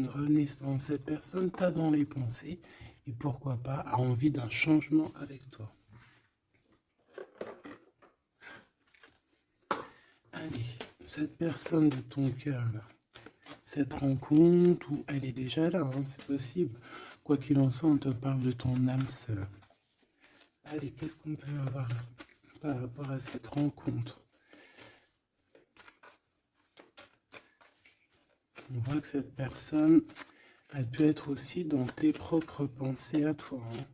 renaissance. Cette personne t'a dans les pensées et pourquoi pas a envie d'un changement avec toi. Allez, cette personne de ton cœur là, cette rencontre où elle est déjà là, hein, c'est possible. Quoi qu'il en soit, on te parle de ton âme sœur. Allez, qu'est-ce qu'on peut avoir par rapport à cette rencontre? On voit que cette personne, elle peut être aussi dans tes propres pensées à toi. Hein.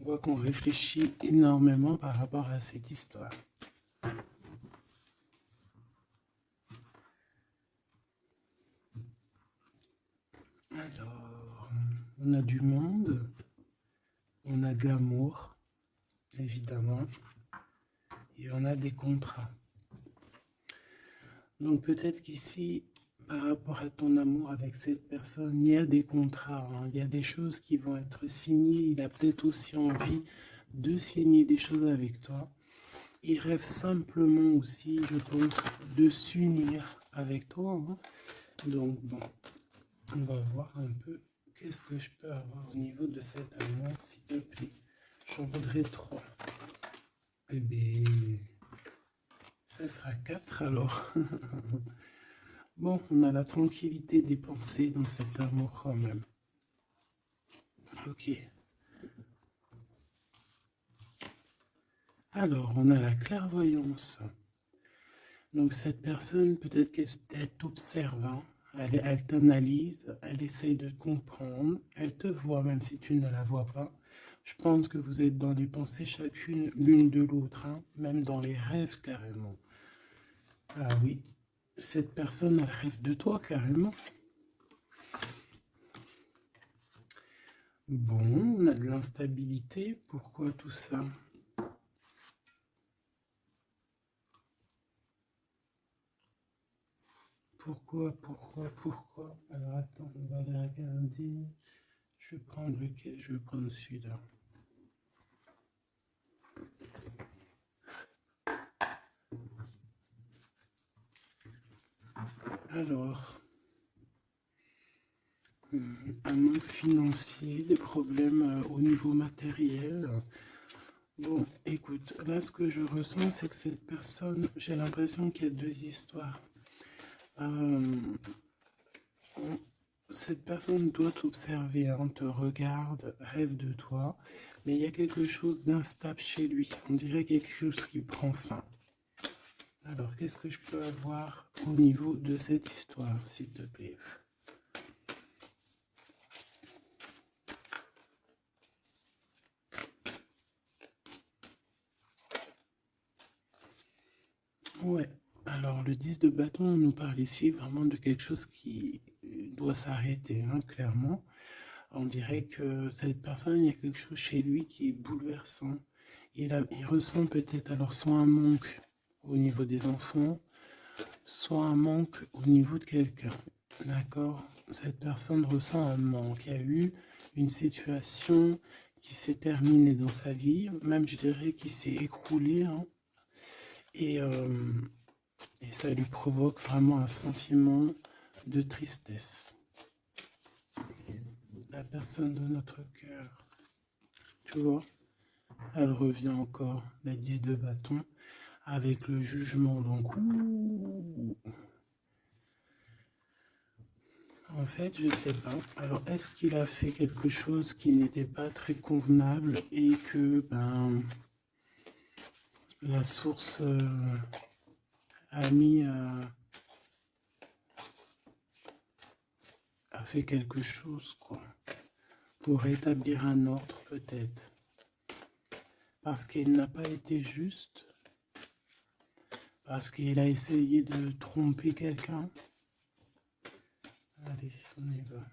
On voit qu'on réfléchit énormément par rapport à cette histoire. Alors, on a du monde, on a de l'amour, évidemment, et on a des contrats. Donc peut-être qu'ici, par rapport à ton amour avec cette personne, il y a des contrats, hein, il y a des choses qui vont être signées, il a peut-être aussi envie de signer des choses avec toi. Il rêve simplement aussi, je pense, de s'unir avec toi. Hein. Donc bon, on va voir un peu qu'est-ce que je peux avoir au niveau de cet amour, s'il te plaît. J'en voudrais 3. Eh bien, ça sera 4 alors. Bon, on a la tranquillité des pensées dans cet amour quand même. Ok. Alors, on a la clairvoyance. Donc cette personne, peut-être qu'elle t'observe, hein. Elle t'analyse, elle essaye de comprendre, elle te voit même si tu ne la vois pas. Je pense que vous êtes dans les pensées chacune l'une de l'autre, hein, même dans les rêves carrément. Ah oui, cette personne, elle rêve de toi carrément. Bon, on a de l'instabilité, pourquoi tout ça? Pourquoi? Alors attends, on va les regarder. Je vais prendre lequel? Je vais prendre celui-là. Alors, un manque financier, des problèmes au niveau matériel. Bon, écoute, là ce que je ressens, c'est que cette personne, j'ai l'impression qu'il y a 2 histoires. Cette personne doit t'observer, hein, te regarde, rêve de toi, mais il y a quelque chose d'instable chez lui. On dirait quelque chose qui prend fin. Alors, qu'est-ce que je peux avoir au niveau de cette histoire, s'il te plaît? Ouais, alors le 10 de bâton, on nous parle ici vraiment de quelque chose qui doit s'arrêter, hein, clairement. On dirait que cette personne, il y a quelque chose chez lui qui est bouleversant. Il ressent peut-être alors soit un manque au niveau des enfants, soit un manque au niveau de quelqu'un. D'accord? Cette personne ressent un manque. Il y a eu une situation qui s'est terminée dans sa vie, même je dirais qui s'est écroulée, hein, et ça lui provoque vraiment un sentiment de tristesse. La personne de notre cœur, tu vois, elle revient encore, la 10 de bâton, avec le jugement. Donc, en fait, je sais pas. Alors, est-ce qu'il a fait quelque chose qui n'était pas très convenable et que la source a fait quelque chose, quoi, pour rétablir un ordre peut-être, parce qu'il n'a pas été juste, parce qu'il a essayé de tromper quelqu'un. Allez, on y va.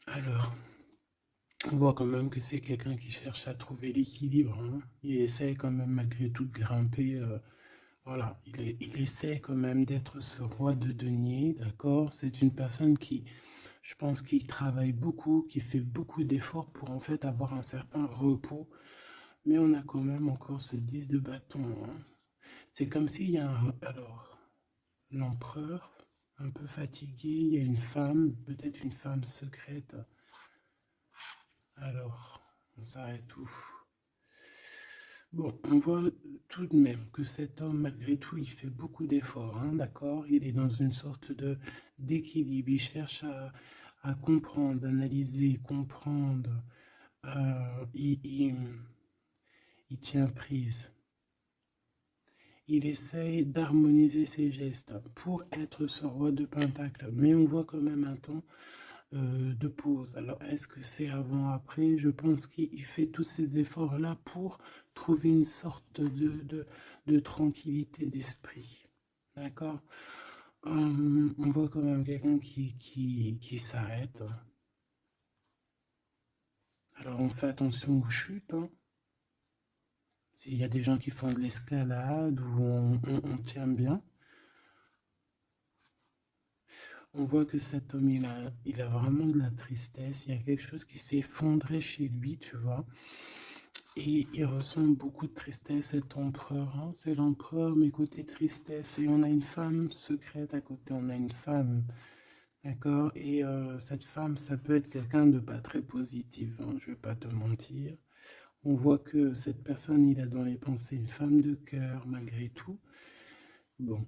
Alors, on voit quand même que c'est quelqu'un qui cherche à trouver l'équilibre, hein. Il essaie quand même malgré tout de grimper Voilà, il essaie quand même d'être ce roi de denier, d'accord? C'est une personne qui, je pense, qui travaille beaucoup, qui fait beaucoup d'efforts pour en fait avoir un certain repos. Mais on a quand même encore ce 10 de bâton, hein. C'est comme s'il y a un... Alors, l'empereur, un peu fatigué, il y a une femme, peut-être une femme secrète. Alors, on s'arrête où? Bon, on voit tout de même que cet homme, malgré tout, il fait beaucoup d'efforts, hein, d'accord? Il est dans une sorte de d'équilibre, il cherche à comprendre, analyser, comprendre. Il tient prise. Il essaye d'harmoniser ses gestes pour être ce roi de Pentacle, mais on voit quand même un temps de pause. Alors, est-ce que c'est avant, après? Je pense qu'il fait tous ces efforts-là pour trouver une sorte de tranquillité d'esprit. D'accord? On voit quand même quelqu'un qui s'arrête. Alors, on fait attention aux chutes, hein. S'il y a des gens qui font de l'escalade ou on tient bien, on voit que cet homme, il a vraiment de la tristesse. Il y a quelque chose qui s'est effondré chez lui, tu vois. Et il ressent beaucoup de tristesse, cet empereur, hein. C'est l'empereur, mais côté tristesse. Et on a une femme secrète à côté. On a une femme, d'accord? Et cette femme, ça peut être quelqu'un de pas très positif, hein, je vais pas te mentir. On voit que cette personne, il a dans les pensées une femme de cœur, malgré tout. Bon,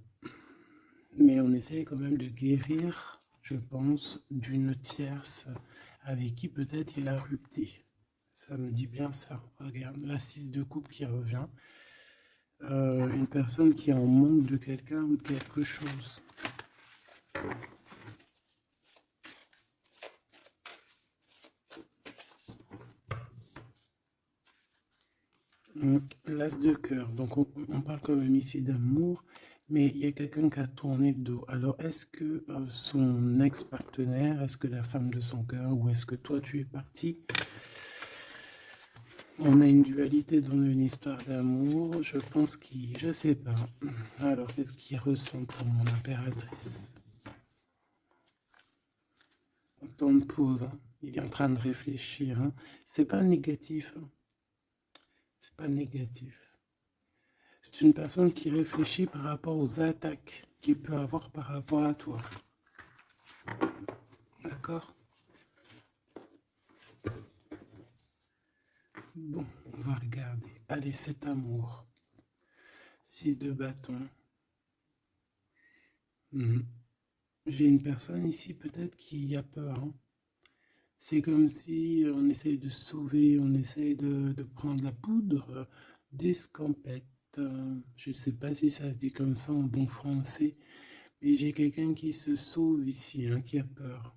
mais on essaye quand même de guérir, je pense, d'une tierce avec qui peut-être il a rupté. Ça me dit bien ça. Regarde, la 6 de coupe qui revient. Une personne qui est en manque de quelqu'un ou de quelque chose. L'as de cœur. Donc on parle quand même ici d'amour, mais il y a quelqu'un qui a tourné le dos. Alors est-ce que son ex-partenaire, est-ce que la femme de son cœur, ou est-ce que toi tu es parti? On a une dualité dans une histoire d'amour. Je pense qu'il... Je sais pas. Alors qu'est-ce qu'il ressent pour mon impératrice? Temps de pause, hein. Il est en train de réfléchir, hein. C'est pas négatif, hein. C'est pas négatif. C'est une personne qui réfléchit par rapport aux attaques qu'il peut avoir par rapport à toi. D'accord? Bon, on va regarder. Allez, cet amour. 6 de bâton. J'ai une personne ici peut-être qui a peur, hein. C'est comme si on essaye de sauver, on essaye de prendre la poudre d'escampette. Je ne sais pas si ça se dit comme ça en bon français, mais j'ai quelqu'un qui se sauve ici, hein, qui a peur.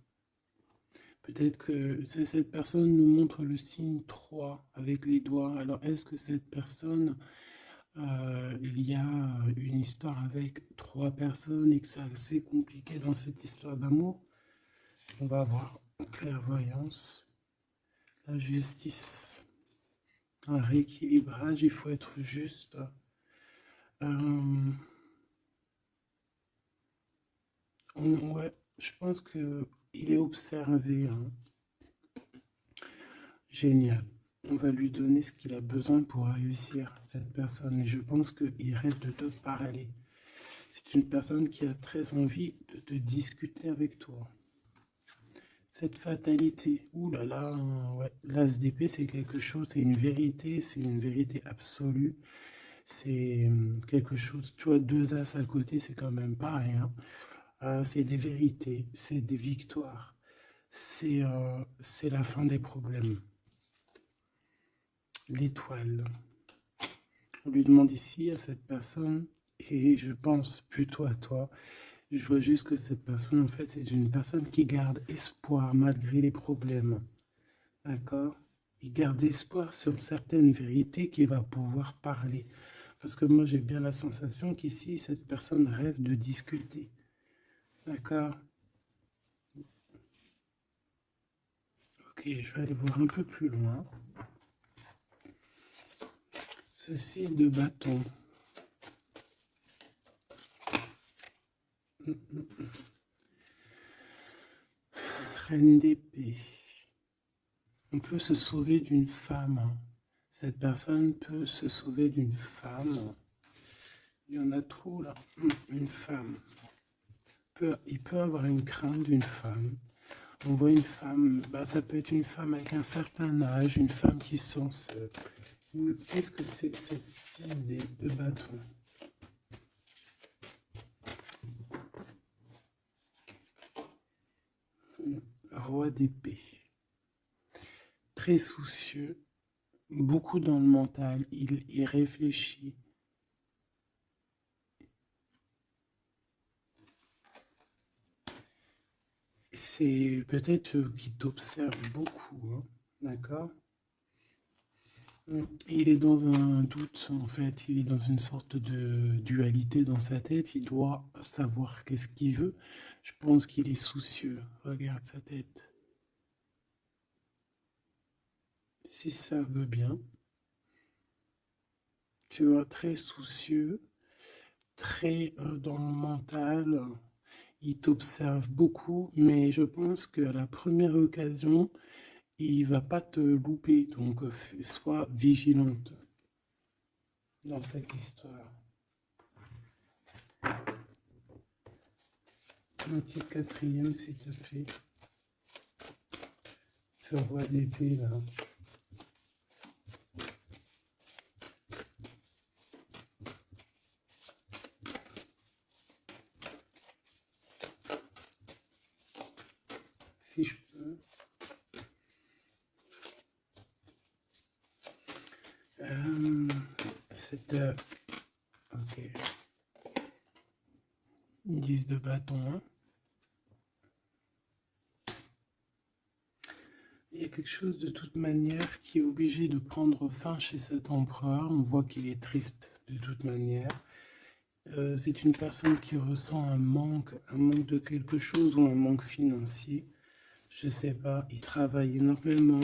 Peut-être que cette personne nous montre le signe 3 avec les doigts. Alors, est-ce que cette personne, il y a une histoire avec 3 personnes et que c'est assez compliqué dans cette histoire d'amour? On va voir. Clairvoyance, la justice, un rééquilibrage, il faut être juste. Ouais, je pense que il est observé, hein. Génial. On va lui donner ce qu'il a besoin pour réussir, cette personne. Et je pense qu'il rêve de te parler. C'est une personne qui a très envie de discuter avec toi. Cette fatalité, ouh là là, ouais. L'as d'épée, c'est quelque chose, c'est une vérité absolue. C'est quelque chose, tu vois, 2 as à côté, c'est quand même pas rien. C'est des vérités, c'est des victoires. C'est la fin des problèmes. L'étoile. On lui demande ici à cette personne, et je pense plutôt à toi, je vois juste que cette personne, en fait, c'est une personne qui garde espoir malgré les problèmes. D'accord? Il garde espoir sur certaines vérités qu'il va pouvoir parler. Parce que moi, j'ai bien la sensation qu'ici, cette personne rêve de discuter. D'accord? Ok, je vais aller voir un peu plus loin. Ce 6 de bâton. Reine d'épée. On peut se sauver d'une femme, hein. Cette personne peut se sauver d'une femme. Il y en a trop là. Une femme. Il peut avoir une crainte d'une femme. On voit une femme, ça peut être une femme avec un certain âge, une femme qui se sent seule. Qu'est-ce que c'est que cette 6 de bâton? Roi d'épée. Très soucieux, beaucoup dans le mental, il réfléchit. C'est peut-être qu'il t'observe beaucoup, hein, d'accord? Il est dans un doute, en fait, il est dans une sorte de dualité dans sa tête, il doit savoir qu'est-ce qu'il veut. Je pense qu'il est soucieux, regarde sa tête. Si ça veut bien, tu vois, très soucieux, très dans le mental, il t'observe beaucoup, mais je pense qu'à la première occasion, il va pas te louper, donc sois vigilante dans cette histoire. Un petit quatrième, s'il te plaît. Ce roi d'épée, là. Si je peux. Ok. 10 de bâton, hein. Il y a quelque chose de toute manière qui est obligé de prendre fin chez cet empereur. On voit qu'il est triste de toute manière. C'est une personne qui ressent un manque de quelque chose ou un manque financier. Je sais pas, il travaille énormément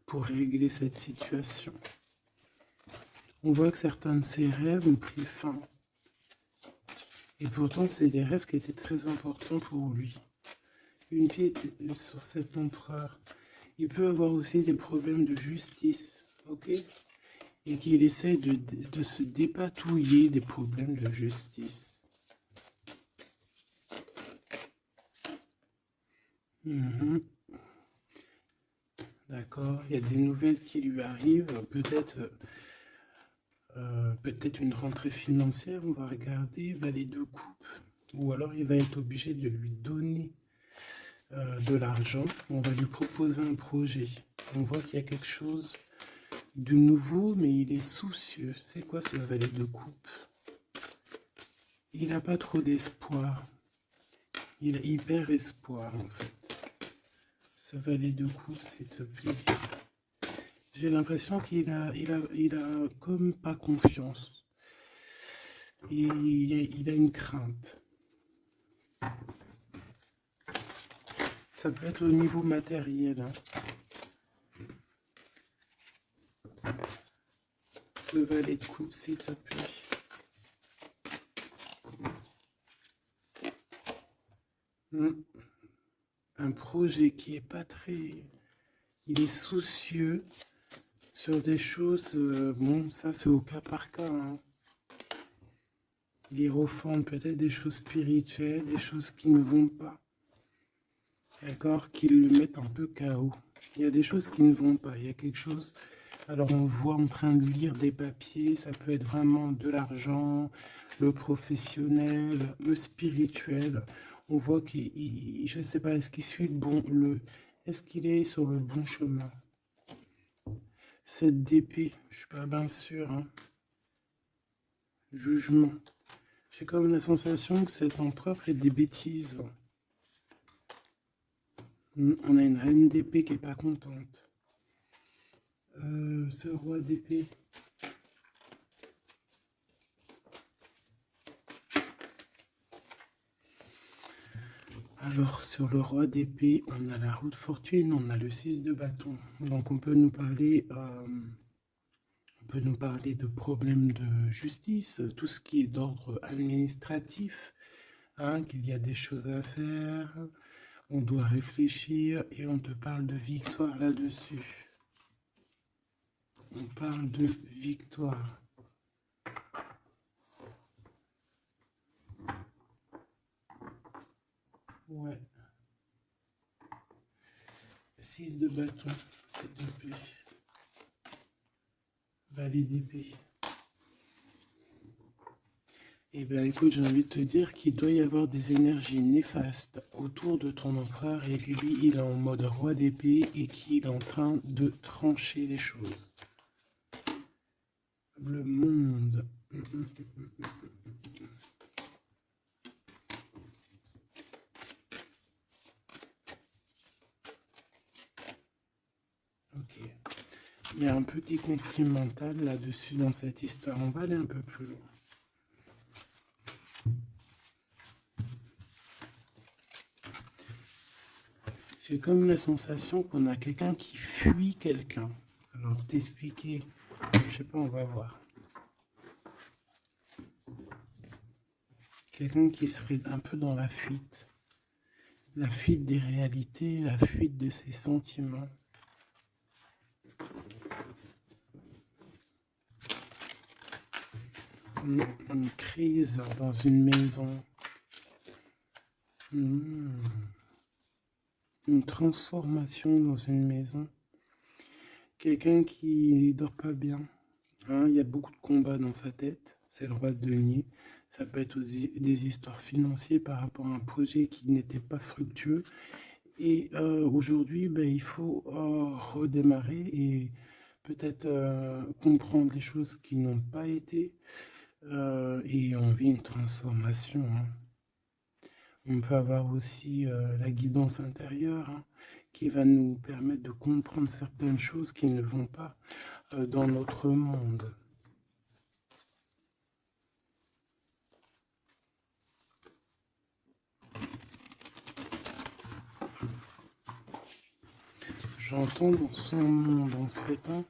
pour régler cette situation. On voit que certains de ses rêves ont pris fin. Et pourtant, c'est des rêves qui étaient très importants pour lui. Une pièce sur cet empereur. Il peut avoir aussi des problèmes de justice, ok? Et qu'il essaie de se dépatouiller des problèmes de justice. D'accord, il y a des nouvelles qui lui arrivent, peut-être une rentrée financière, on va regarder, valet de coupe, ou alors il va être obligé de lui donner de l'argent, on va lui proposer un projet. On voit qu'il y a quelque chose de nouveau, mais il est soucieux. C'est quoi ce valet de coupe? Il n'a pas trop d'espoir. Il a hyper espoir, en fait. Ce valet de coupe, s'il te plaît. J'ai l'impression qu'il a comme pas confiance. Il a une crainte. Ça peut être au niveau matériel, hein. Ce valet de coupe, s'il te plaît. Un projet qui est pas très... Il est soucieux sur des choses... bon, ça c'est au cas par cas, hein. Il refondent peut-être des choses spirituelles, des choses qui ne vont pas. D'accord? Qui le mettent un peu KO. Il y a des choses qui ne vont pas. Il y a quelque chose... Alors on voit en train de lire des papiers, ça peut être vraiment de l'argent, le professionnel, le spirituel. On voit qu'il, je ne sais pas, est-ce qu'il suit est-ce qu'il est sur le bon chemin? Cette d'épée, je suis pas bien sûr, hein. Jugement. J'ai comme la sensation que cet empereur fait des bêtises. On a une reine d'épée qui est pas contente. Ce roi d'épée. Alors, sur le roi d'épée, on a la roue de fortune, on a le 6 de bâton. Donc, on peut nous parler de problèmes de justice, tout ce qui est d'ordre administratif, hein, qu'il y a des choses à faire, on doit réfléchir et on te parle de victoire là-dessus. On parle de victoire. Ouais. 6 de bâton, s'il te plaît. Valet d'épée. Eh bien, écoute, j'ai envie de te dire qu'il doit y avoir des énergies néfastes autour de ton empereur et lui, il est en mode roi d'épée et qu'il est en train de trancher les choses. Le monde. Ok. Il y a un petit conflit mental là-dessus dans cette histoire. On va aller un peu plus loin. J'ai comme la sensation qu'on a quelqu'un qui fuit quelqu'un. Alors, t'expliquer, je sais pas, on va voir. Quelqu'un qui serait un peu dans la fuite. La fuite des réalités, la fuite de ses sentiments. Une crise dans une maison. Une transformation dans une maison. Quelqu'un qui dort pas bien. Hein, il y a beaucoup de combats dans sa tête. C'est le roi de denier. Ça peut être aussi des histoires financières par rapport à un projet qui n'était pas fructueux. Et aujourd'hui, ben, il faut redémarrer et peut-être comprendre les choses qui n'ont pas été. Et on vit une transformation. Hein. On peut avoir aussi la guidance intérieure, hein, qui va nous permettre de comprendre certaines choses qui ne vont pas dans notre monde. J'entends dans son monde en fait. Hein.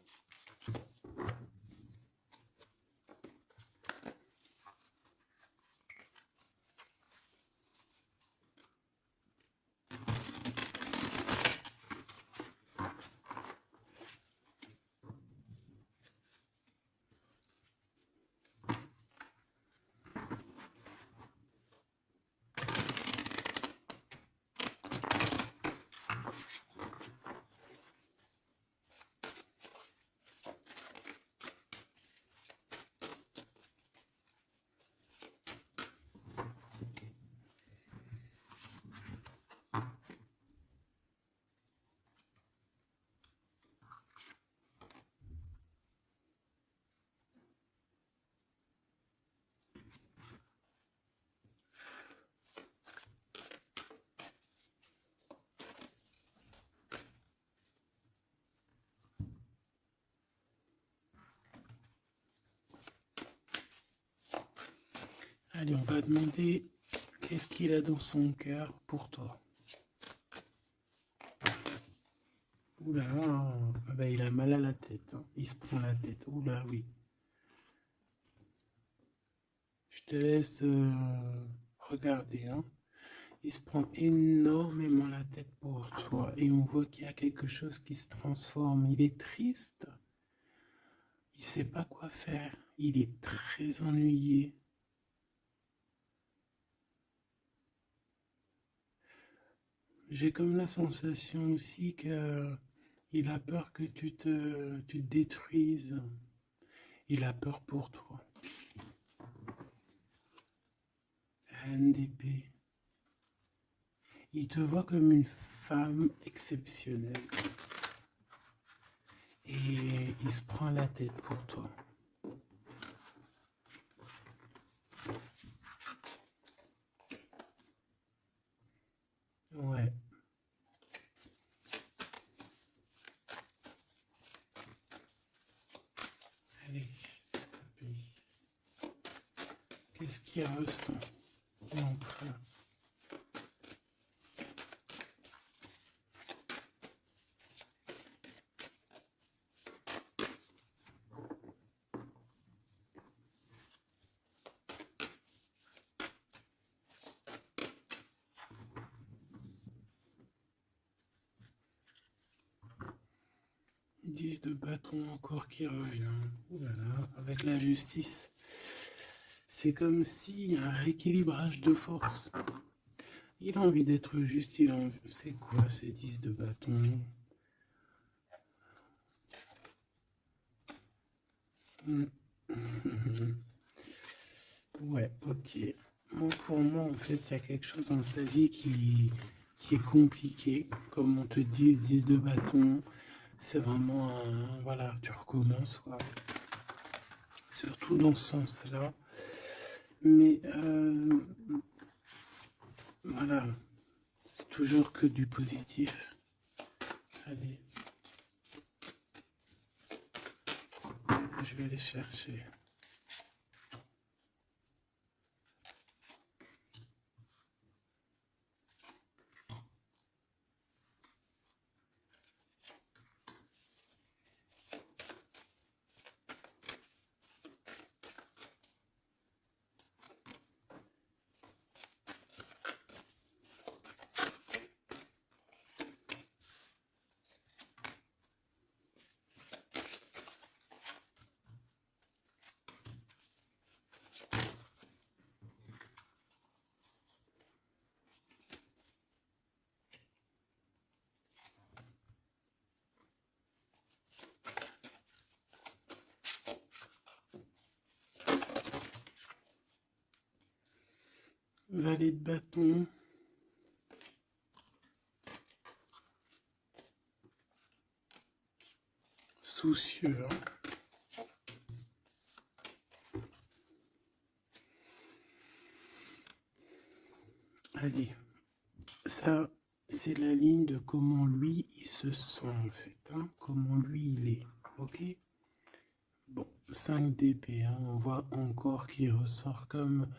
Allez, on va demander qu'est-ce qu'il a dans son cœur pour toi. Oula, ah bah, il a mal à la tête. Hein. Il se prend la tête. Oula, oui. Je te laisse regarder. Hein. Il se prend énormément la tête pour toi. Et on voit qu'il y a quelque chose qui se transforme. Il est triste. Il ne sait pas quoi faire. Il est très ennuyé. J'ai comme la sensation aussi qu'il a peur que tu te détruises. Il a peur pour toi. Reine d'épée. Il te voit comme une femme exceptionnelle. Et il se prend la tête pour toi. Ouais. Allez, s'il te plaît. Qu'est-ce qu'il ressent? L'empereur. 10 de bâton encore qui revient. Voilà, avec la justice. C'est comme s'il y a un rééquilibrage de force. Il a envie d'être juste, il a envie... C'est quoi ce 10 de bâton? Ouais, ok. Bon, pour moi, en fait, il y a quelque chose dans sa vie qui est compliqué. Comme on te dit, le 10 de bâton, c'est vraiment un... Voilà, tu recommences, quoi. Surtout dans ce sens-là. Mais, voilà, c'est toujours que du positif. Allez, je vais aller chercher. Valet de bâton. Soucieux. Allez, ça, c'est la ligne de comment lui, il se sent, en fait. Hein, comment lui, il est. Ok? Bon, 5 d'épée, hein, on voit encore qu'il ressort comme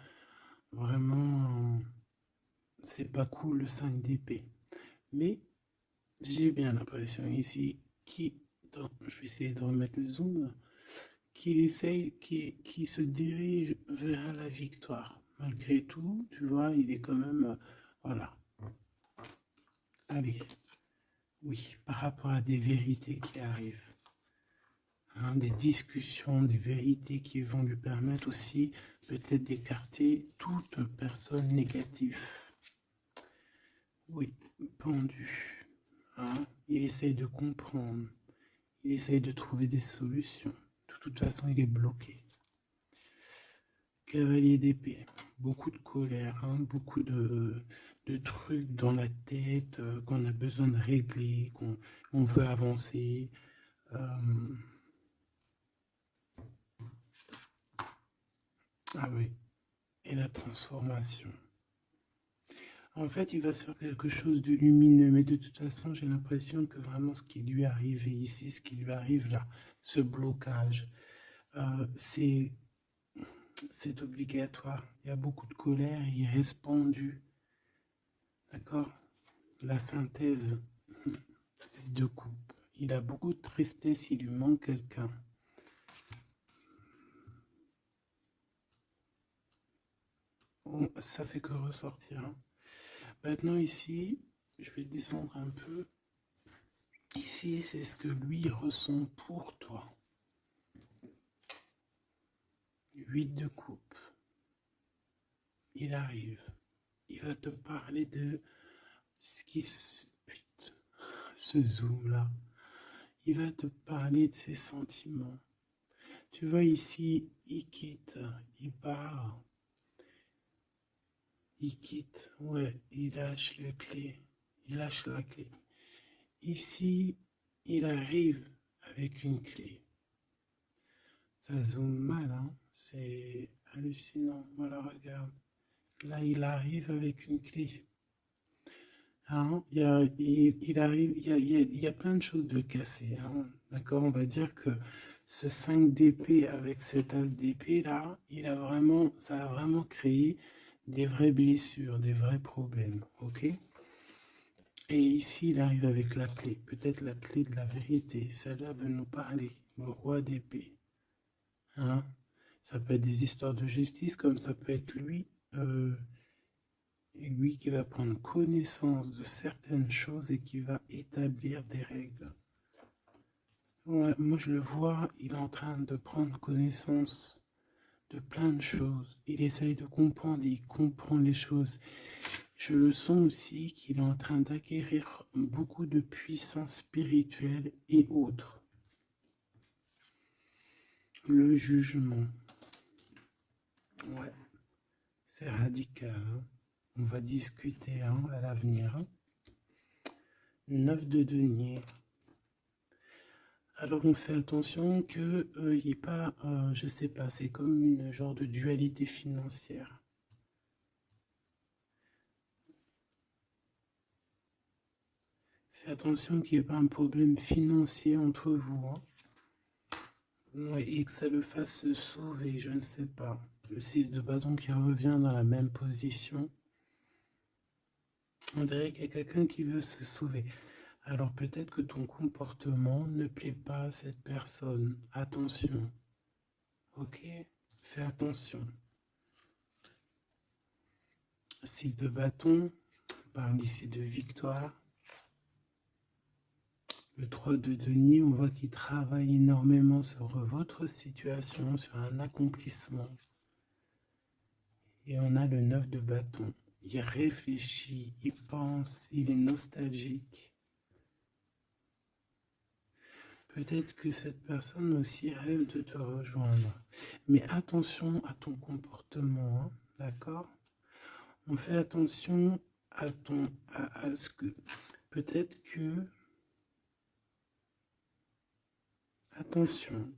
vraiment... c'est pas cool le 5 d'épée. Mais j'ai bien l'impression ici je vais essayer de remettre le zoom, qu'il essaye, qui se dirige vers la victoire. Malgré tout, tu vois, il est quand même... voilà. Allez. Oui, par rapport à des vérités qui arrivent. Hein, des discussions, des vérités qui vont lui permettre aussi peut-être d'écarter toute personne négative. Oui, pendu. Hein, il essaye de comprendre. Il essaye de trouver des solutions. De toute façon, il est bloqué. Cavalier d'épée. Beaucoup de colère, hein, beaucoup de trucs dans la tête qu'on a besoin de régler, qu'on veut avancer. Ah oui, et la transformation. En fait, il va se faire quelque chose de lumineux, mais de toute façon, j'ai l'impression que vraiment ce qui lui arrive ici, ce qui lui arrive là, ce blocage, c'est obligatoire. Il y a beaucoup de colère, il reste pendu. D'accord? La synthèse, 6 de coupe. Il a beaucoup de tristesse, il lui manque quelqu'un. Bon, ça fait que ressortir. Hein. Maintenant ici, je vais descendre un peu. Ici, c'est ce que lui ressent pour toi. 8 de coupe. Il arrive. Il va te parler de ce qui se... ce zoom-là. Il va te parler de ses sentiments. Tu vois ici, il quitte, il part. Il quitte, ouais, il lâche la clé. Il lâche la clé. Ici, il arrive avec une clé. Ça zoome mal, hein. C'est hallucinant. Voilà, regarde. Là, il arrive avec une clé. Hein, il arrive, il y a plein de choses de cassées. Hein. D'accord, on va dire que ce 5 d'épée avec cet as d'épée là, ça a vraiment créé des vraies blessures, des vrais problèmes. Ok? Et ici, il arrive avec la clé, peut-être la clé de la vérité. Celle-là veut nous parler, le roi d'épée. Hein? Ça peut être des histoires de justice, comme ça peut être lui. Et lui qui va prendre connaissance de certaines choses et qui va établir des règles. Ouais, moi je le vois, il est en train de prendre connaissance de plein de choses. Il essaye de comprendre, il comprend les choses. Je le sens aussi qu'il est en train d'acquérir beaucoup de puissance spirituelle et autres. Le jugement, ouais, c'est radical, hein. On va discuter hein, à l'avenir. 9 de denier. Alors on fait attention que il n'y ait pas, je sais pas, c'est comme une genre de dualité financière. Fais attention qu'il n'y ait pas un problème financier entre vous, hein. Ouais, et que ça le fasse se sauver, je ne sais pas. Le 6 de bâton qui revient dans la même position. On dirait qu'il y a quelqu'un qui veut se sauver. Alors peut-être que ton comportement ne plaît pas à cette personne. Attention. Ok? Fais attention. 6 de bâton, on parle ici de victoire. Le 3 de denier, on voit qu'il travaille énormément sur votre situation, sur un accomplissement. Et on a le 9 de bâton. Il réfléchit, il pense, il est nostalgique. Peut-être que cette personne aussi rêve de te rejoindre. Mais attention à ton comportement, hein, d'accord? On fait attention à ce que... Peut-être que... Attention,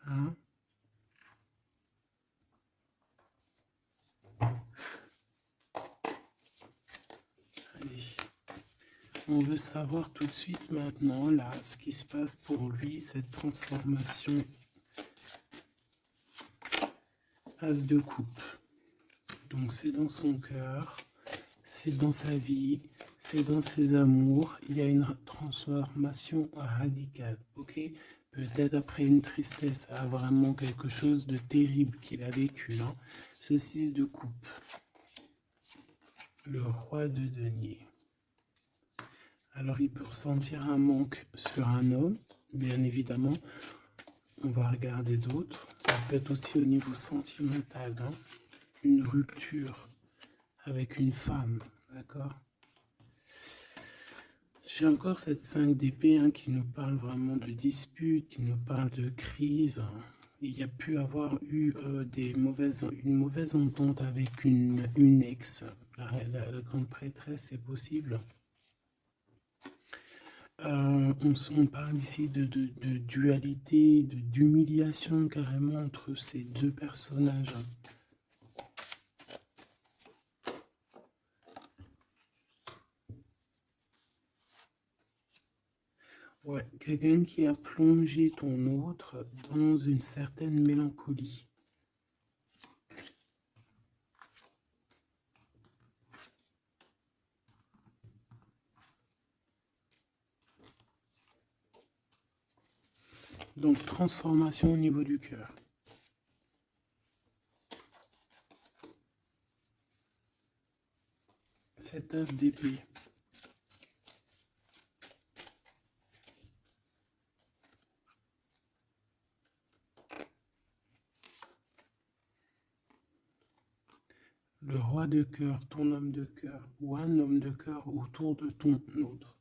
hein? Allez. On veut savoir tout de suite maintenant, là, ce qui se passe pour lui, cette transformation. As de coupe. Donc c'est dans son cœur, c'est dans sa vie, c'est dans ses amours. Il y a une transformation radicale, ok? Peut-être après une tristesse, à vraiment quelque chose de terrible qu'il a vécu, hein. Ce 6 de coupe. Le roi de denier. Alors il peut ressentir un manque sur un homme, bien évidemment. On va regarder d'autres. Ça peut être aussi au niveau sentimental, hein. Une rupture avec une femme, d'accord? J'ai encore cette 5 d'épée hein, qui nous parle vraiment de dispute, qui nous parle de crise. Il y a pu avoir eu une mauvaise entente avec une ex. La grande prêtresse, c'est possible. On parle ici de dualité, d'humiliation carrément entre ces deux personnages. Ouais, quelqu'un qui a plongé ton autre dans une certaine mélancolie. Donc, transformation au niveau du cœur. Cette as d'épée. Le roi de cœur, ton homme de cœur, ou un homme de cœur autour de ton autre.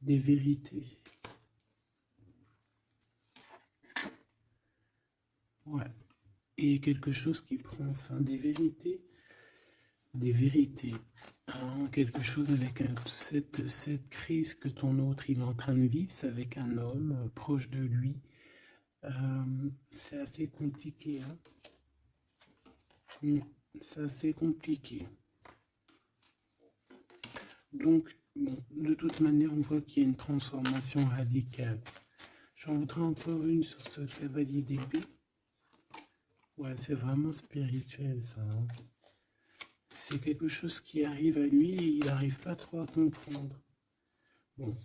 Des vérités. Ouais. Et quelque chose qui prend fin. Des vérités. Des vérités. Hein, quelque chose avec cette crise que ton autre il est en train de vivre, c'est avec un homme proche de lui. C'est assez compliqué. Hein. C'est assez compliqué. Donc, bon, de toute manière, on voit qu'il y a une transformation radicale. J'en voudrais encore une sur ce cavalier d'épée. Ouais, c'est vraiment spirituel ça. Hein. C'est quelque chose qui arrive à lui et il n'arrive pas trop à comprendre. Bon,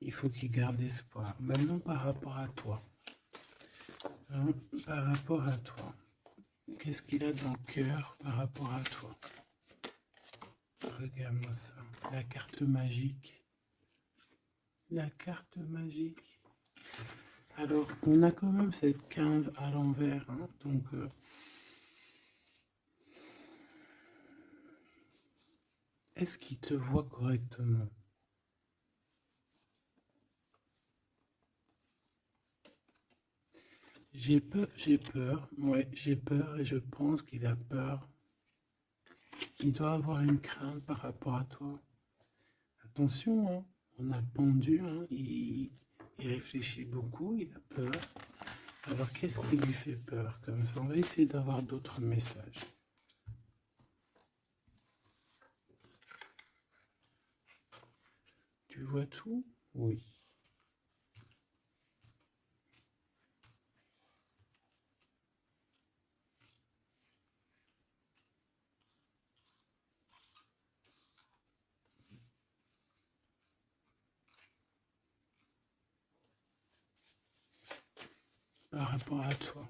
il faut qu'il garde espoir. Maintenant, par rapport à toi. Hein, par rapport à toi. Qu'est-ce qu'il a dans le cœur par rapport à toi? Regarde-moi ça. La carte magique. La carte magique. Alors, on a quand même cette 15 à l'envers, hein, donc est-ce qu'il te voit correctement? Ouais, j'ai peur et je pense qu'il a peur. Il doit avoir une crainte par rapport à toi. Attention, hein, on a le pendu, hein, il réfléchit beaucoup, il a peur. Alors qu'est-ce qui lui fait peur comme ça? On va essayer d'avoir d'autres messages. Tu vois tout? Oui. Par rapport à toi.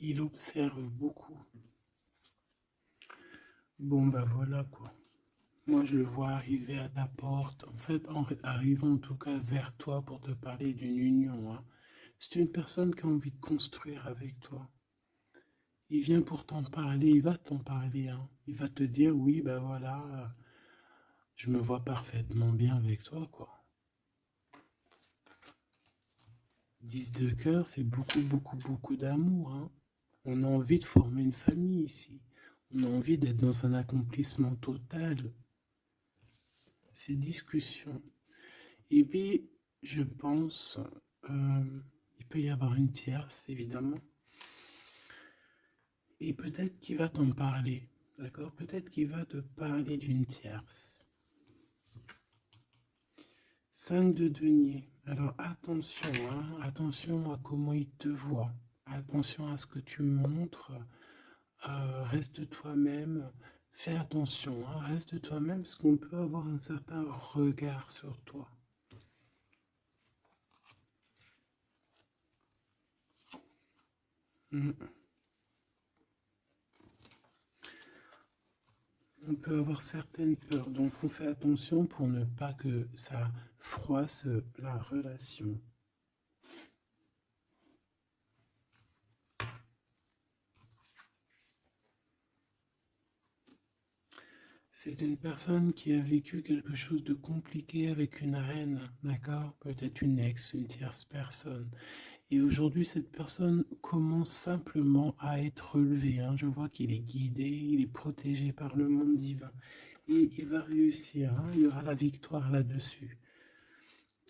Il observe beaucoup. Bon, bah voilà quoi. Moi, je le vois arriver à ta porte. En fait, en arrivant en tout cas vers toi pour te parler d'une union, hein. C'est une personne qui a envie de construire avec toi. Il vient pour t'en parler, il va t'en parler, hein. Il va te dire, oui, bah voilà, je me vois parfaitement bien avec toi, quoi. 10 de cœur, c'est beaucoup, beaucoup, beaucoup d'amour, hein. On a envie de former une famille ici. On a envie d'être dans un accomplissement total. Ces discussions. Et puis, je pense, il peut y avoir une tierce, évidemment. Et peut-être qu'il va t'en parler, d'accord? Peut-être qu'il va te parler d'une tierce. 5 de denier. Alors attention, hein, attention à comment il te voit. Attention à ce que tu montres. Reste toi-même. Fais attention, hein, reste toi-même parce qu'on peut avoir un certain regard sur toi. On peut avoir certaines peurs, donc on fait attention pour ne pas que ça froisse la relation. C'est une personne qui a vécu quelque chose de compliqué avec une reine, d'accord? Peut-être une ex, une tierce personne. Et aujourd'hui, cette personne commence simplement à être relevée, hein. Je vois qu'il est guidé, il est protégé par le monde divin. Et il va réussir, hein. Il y aura la victoire là-dessus.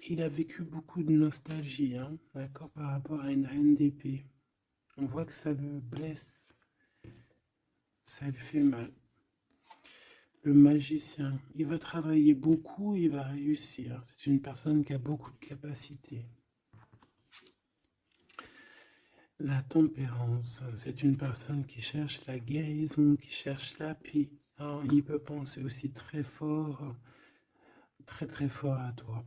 Il a vécu beaucoup de nostalgie, hein, d'accord, par rapport à une reine d'épée. On voit que ça le blesse, ça lui fait mal. Le magicien, il va travailler beaucoup, il va réussir. C'est une personne qui a beaucoup de capacités. La tempérance, c'est une personne qui cherche la guérison, qui cherche la paix, hein. Il peut penser aussi très fort, très très fort à toi.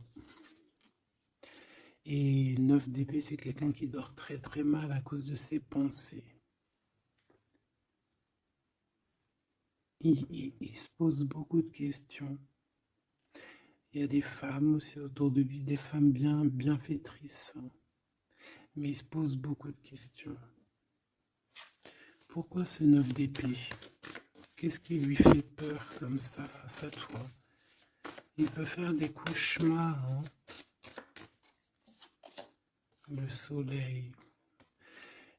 Et 9 d'épée, c'est quelqu'un qui dort très très mal à cause de ses pensées. Il se pose beaucoup de questions. Il y a des femmes aussi autour de lui, des femmes bienfaitrices, hein. Mais il se pose beaucoup de questions. Pourquoi ce 9 d'épée? Qu'est-ce qui lui fait peur comme ça face à toi? Il peut faire des cauchemars, hein. Le soleil.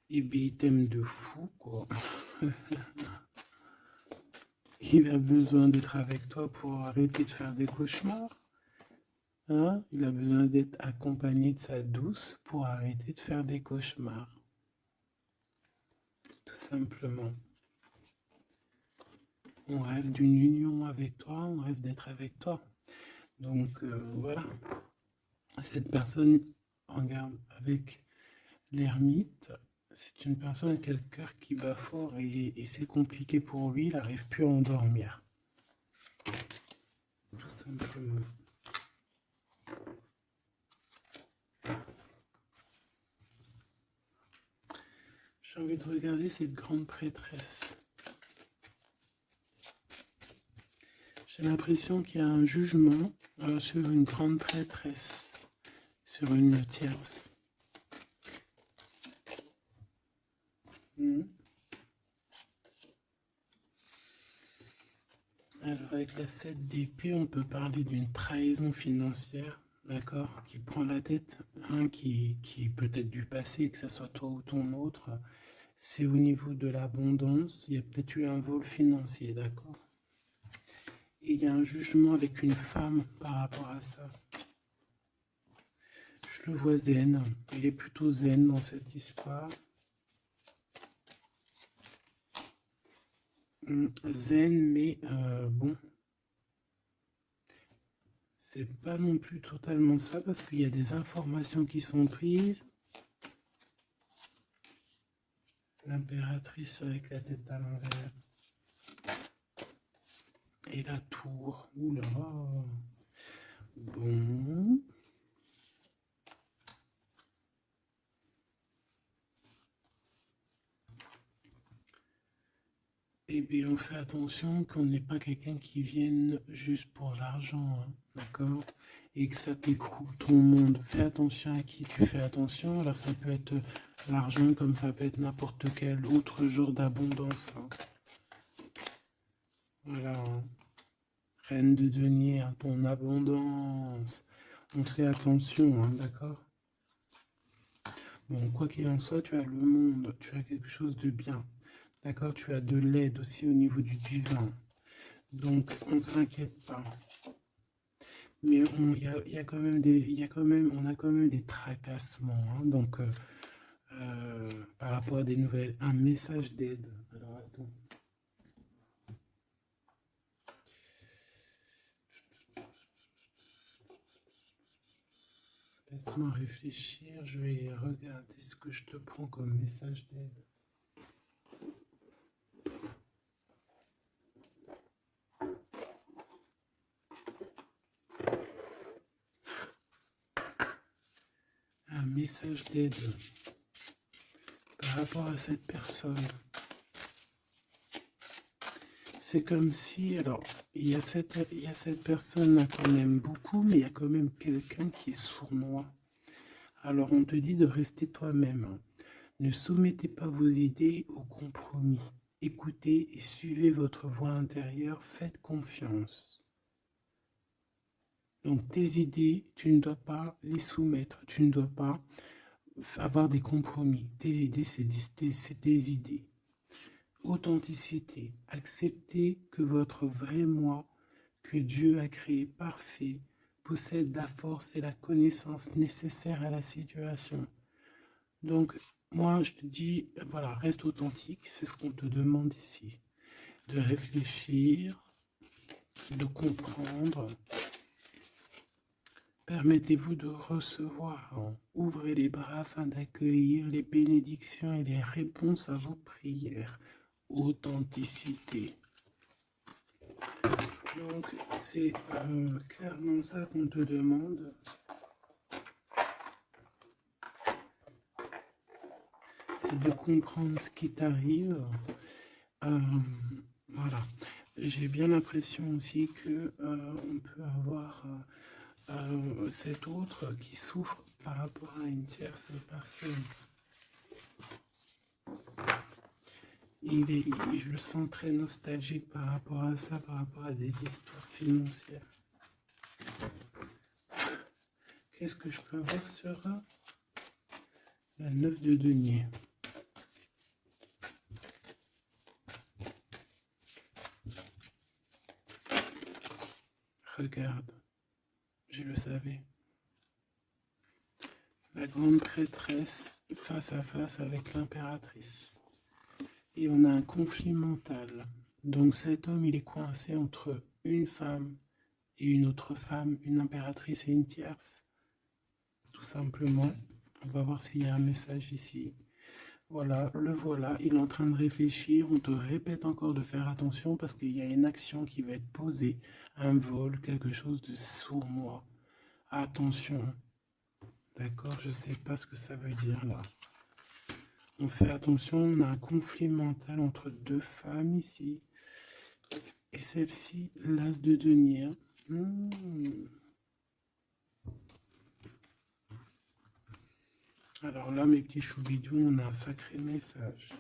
Et bien, il t'aime de fou, quoi. Il a besoin d'être avec toi pour arrêter de faire des cauchemars. Hein? Il a besoin d'être accompagné de sa douce pour arrêter de faire des cauchemars. Tout simplement. On rêve d'une union avec toi, on rêve d'être avec toi. Donc voilà. Cette personne, regarde, avec l'ermite, c'est une personne qui a le cœur qui bat fort et c'est compliqué pour lui, il n'arrive plus à endormir. Tout simplement. J'ai envie de regarder cette grande prêtresse. J'ai l'impression qu'il y a un jugement sur une grande prêtresse, sur une tierce. Alors avec la 7 d'épée, on peut parler d'une trahison financière, d'accord, qui prend la tête, hein, qui est peut-être du passé, que ce soit toi ou ton autre. C'est au niveau de l'abondance, il y a peut-être eu un vol financier, d'accord. Et il y a un jugement avec une femme par rapport à ça. Je le vois zen, il est plutôt zen dans cette histoire. Zen, mais bon, c'est pas non plus totalement ça parce qu'il y a des informations qui sont prises. L'impératrice avec la tête à l'envers. Et la tour. Oula. Bon. Eh bien, on fait attention qu'on n'ait pas quelqu'un qui vienne juste pour l'argent, hein, d'accord? Et que ça t'écroule ton monde. Fais attention à qui tu fais attention. Alors, ça peut être l'argent comme ça peut être n'importe quel autre jour d'abondance. Hein. Voilà. Hein. Reine de denier, hein, ton abondance. On fait attention, hein, d'accord? Bon, quoi qu'il en soit, tu as le monde, tu as quelque chose de bien. D'accord, tu as de l'aide aussi au niveau du divin. Donc, on ne s'inquiète pas. Mais y a quand même on a quand même des tracassements. Hein, donc, par rapport à des nouvelles, un message d'aide. Alors, attends. Laisse-moi réfléchir. Je vais regarder ce que je te prends comme message d'aide. Un message d'aide par rapport à cette personne. C'est comme si, alors, il y a cette personne qu'on aime beaucoup, mais il y a quand même quelqu'un qui est sournois. Alors on te dit de rester toi-même. Ne soumettez pas vos idées au compromis. Écoutez et suivez votre voix intérieure, faites confiance. Donc tes idées, tu ne dois pas les soumettre, tu ne dois pas avoir des compromis. Tes idées, c'est tes idées. Authenticité, acceptez que votre vrai moi, que Dieu a créé parfait, possède la force et la connaissance nécessaires à la situation. Donc, moi, je te dis, voilà, reste authentique, c'est ce qu'on te demande ici. De réfléchir, de comprendre. Permettez-vous de recevoir. Ouvrez les bras afin d'accueillir les bénédictions et les réponses à vos prières. Authenticité. Donc, c'est clairement ça qu'on te demande. C'est de comprendre ce qui t'arrive. Voilà. J'ai bien l'impression aussi que on peut avoir cet autre qui souffre par rapport à une tierce personne. Je le sens très nostalgique par rapport à ça, par rapport à des histoires financières. Qu'est-ce que je peux voir sur la 9 de denier? Regarde, je le savais. La grande prêtresse face à face avec l'impératrice. Et on a un conflit mental. Donc cet homme, il est coincé entre une femme et une autre femme, une impératrice et une tierce. tout simplement. On va voir s'il y a un message ici. Voilà, le voilà, il est en train de réfléchir. On te répète encore de faire attention parce qu'il y a une action qui va être posée, un vol, quelque chose de sournois. Attention, d'accord? Je sais pas ce que ça veut dire là. On fait attention, on a un conflit mental entre deux femmes ici. Et celle-ci, l'as de denier. Alors là, mes petits choubidous, on a un sacré message.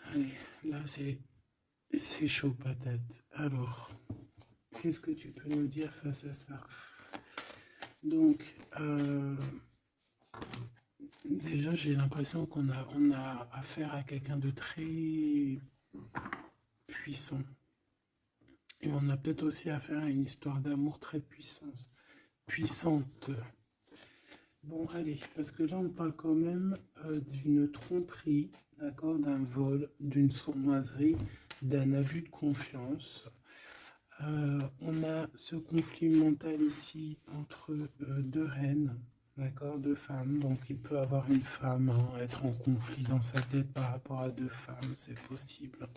Allez, là, c'est chaud patate. Alors, qu'est-ce que tu peux nous dire face à ça? Donc, déjà, j'ai l'impression qu'on a affaire à quelqu'un de très puissant. Et on a peut-être aussi affaire à une histoire d'amour très puissante. Bon, allez, parce que là, on parle quand même d'une tromperie, d'accord, d'un vol, d'une sournoiserie, d'un abus de confiance. On a ce conflit mental ici entre deux reines, d'accord, deux femmes. Donc, il peut avoir une femme, hein, être en conflit dans sa tête par rapport à deux femmes, c'est possible.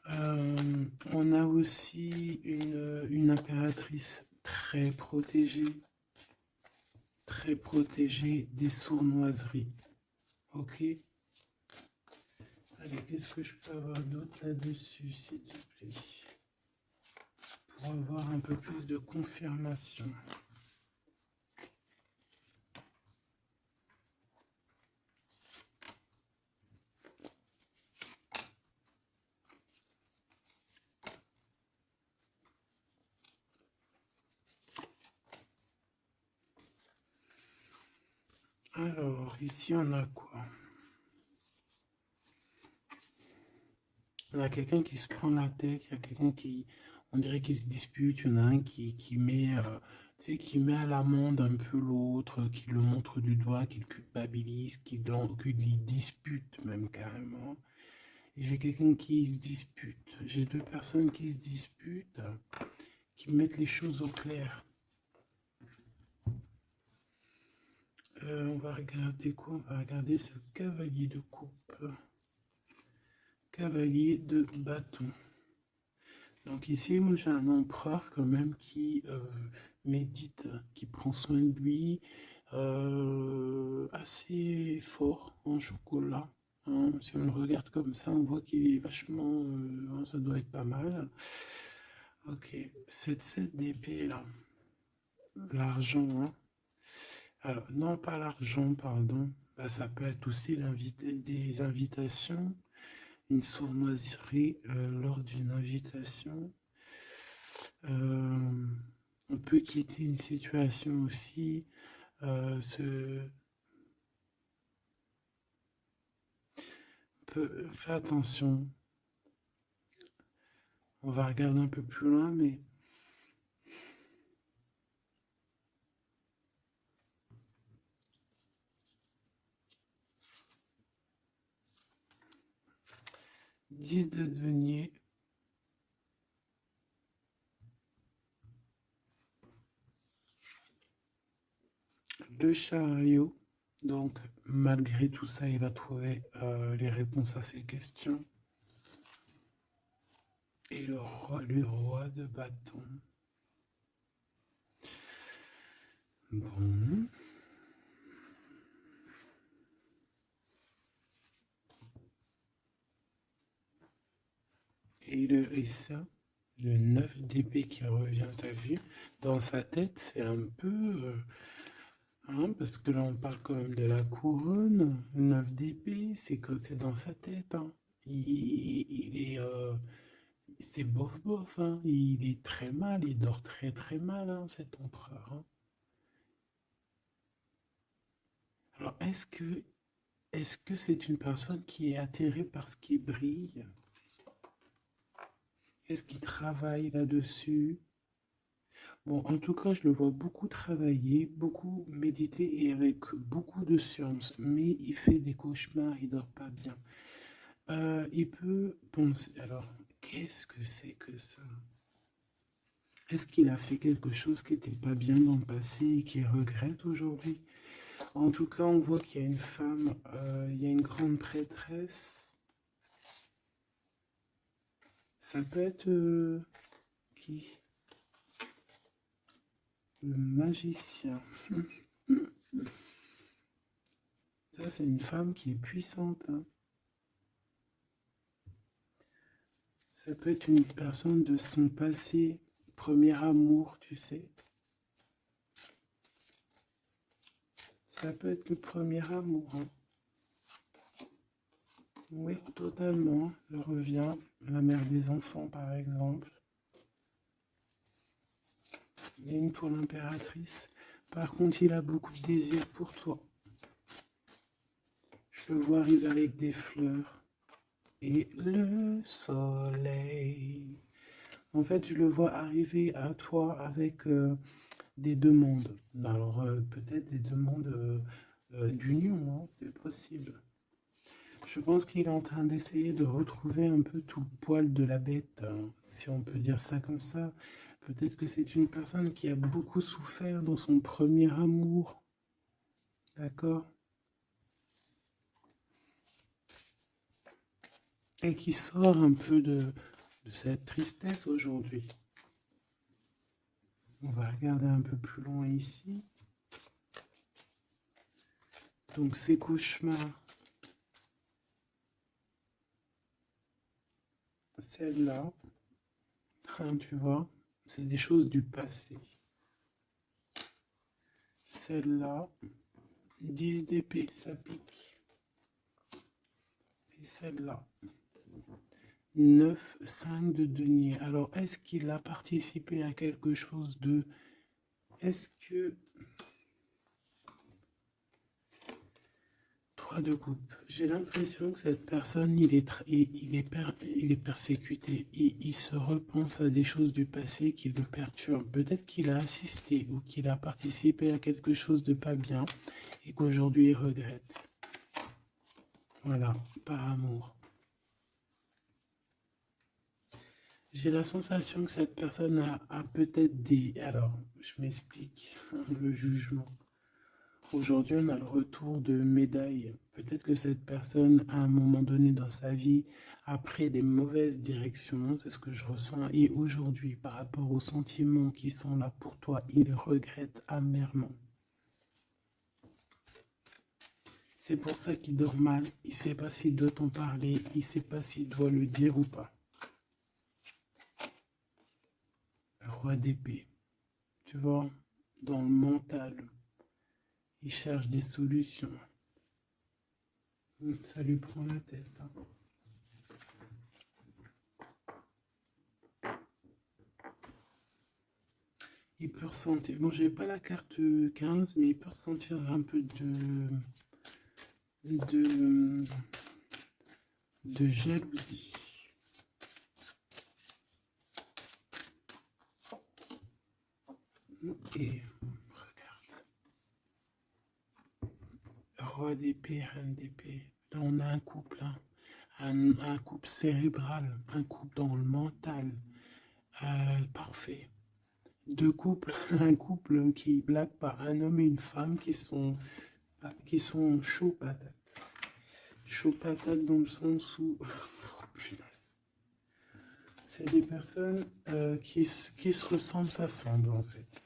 On a aussi une impératrice très protégée des sournoiseries. Ok. Allez, qu'est-ce que je peux avoir d'autre là-dessus, s'il te plaît, pour avoir un peu plus de confirmation. Alors, ici, on a quoi? On a quelqu'un qui se prend la tête, il y a quelqu'un qui, on dirait qu'il se dispute, il y en a un qui met, qui met à l'amende un peu l'autre, qui le montre du doigt, qui le culpabilise, qui le dispute même carrément. Et j'ai quelqu'un qui se dispute. J'ai deux personnes qui se disputent, qui mettent les choses au clair. On va regarder quoi? On va regarder ce cavalier de coupe. Cavalier de bâton. Donc ici, moi j'ai un empereur quand même qui médite, qui prend soin de lui, assez fort en chocolat. Hein. Si on le regarde comme ça, on voit qu'il est vachement... ça doit être pas mal. Ok, cette 7 d'épée là, l'argent, hein. Alors, non pas l'argent, pardon, bah, ça peut être aussi des invitations, une sournoiserie lors d'une invitation. Euh, on peut quitter une situation aussi. Fais attention. On va regarder un peu plus loin, mais 10 de denier. Le chariot. Donc, malgré tout ça, il va trouver les réponses à ses questions. Et le roi de bâton. Bon. Et ça, le 9 d'épée qui revient, t'as vu? Dans sa tête, c'est un peu... hein, parce que là, on parle quand même de la couronne. Le 9 d'épée, c'est dans sa tête. Hein. Il est... c'est bof bof, hein. Il est très mal, il dort très très mal, hein, cet empereur. Hein. Alors, est-ce que c'est une personne qui est attirée par ce qui brille? Est-ce qu'il travaille là-dessus? Bon, en tout cas, je le vois beaucoup travailler, beaucoup méditer et avec beaucoup de science, mais il fait des cauchemars, il dort pas bien. Il peut penser. Alors, qu'est-ce que c'est que ça? Est-ce qu'il a fait quelque chose qui n'était pas bien dans le passé et qu'il regrette aujourd'hui? En tout cas, on voit qu'il y a une femme, il y a une grande prêtresse. Ça peut être qui? Le magicien. Ça, c'est une femme qui est puissante, hein. Ça peut être une personne de son passé, premier amour, tu sais. Ça peut être le premier amour, hein. Oui, totalement. Elle revient, la mère des enfants, par exemple. Il y a une pour l'impératrice. Par contre, il a beaucoup de désir pour toi. Je le vois arriver avec des fleurs. Et le soleil. En fait, je le vois arriver à toi avec des demandes. Alors, peut-être des demandes d'union, hein, c'est possible. Je pense qu'il est en train d'essayer de retrouver un peu tout le poil de la bête, hein, si on peut dire ça comme ça. Peut-être que c'est une personne qui a beaucoup souffert dans son premier amour. D'accord? Et qui sort un peu de cette tristesse aujourd'hui. On va regarder un peu plus loin ici. Donc ces cauchemars, celle-là, hein, tu vois, c'est des choses du passé. Celle-là, 10 d'épée, ça pique. Et celle-là, 9, 5 de denier. Alors, est-ce qu'il a participé à quelque chose de... Est-ce que... 3 de coupe. J'ai l'impression que cette personne, il est persécuté. Il se repense à des choses du passé qui le perturbent. Peut-être qu'il a assisté ou qu'il a participé à quelque chose de pas bien et qu'aujourd'hui il regrette. Voilà, par amour. J'ai la sensation que cette personne a peut-être des... Alors, je m'explique, le jugement. Aujourd'hui, on a le retour de médailles. Peut-être que cette personne, à un moment donné dans sa vie, a pris des mauvaises directions, c'est ce que je ressens. Et aujourd'hui, par rapport aux sentiments qui sont là pour toi, il regrette amèrement. C'est pour ça qu'il dort mal. Il ne sait pas s'il doit t'en parler. Il ne sait pas s'il doit le dire ou pas. Roi d'épée. Tu vois, dans le mental, il cherche des solutions. Ça lui prend la tête, hein. Il peut ressentir, bon j'ai pas la carte 15, mais il peut ressentir un peu de, de jalousie. Et regarde, roi d'épée, reine d'épée. Là on a un couple, hein. Un couple cérébral, un couple dans le mental. Parfait. Deux couples, un couple qui blague par un homme et une femme qui sont chauds patates. Chaud patate dans le sens où... Oh, punaise. C'est des personnes qui se ressemblent, s'assemblent en fait.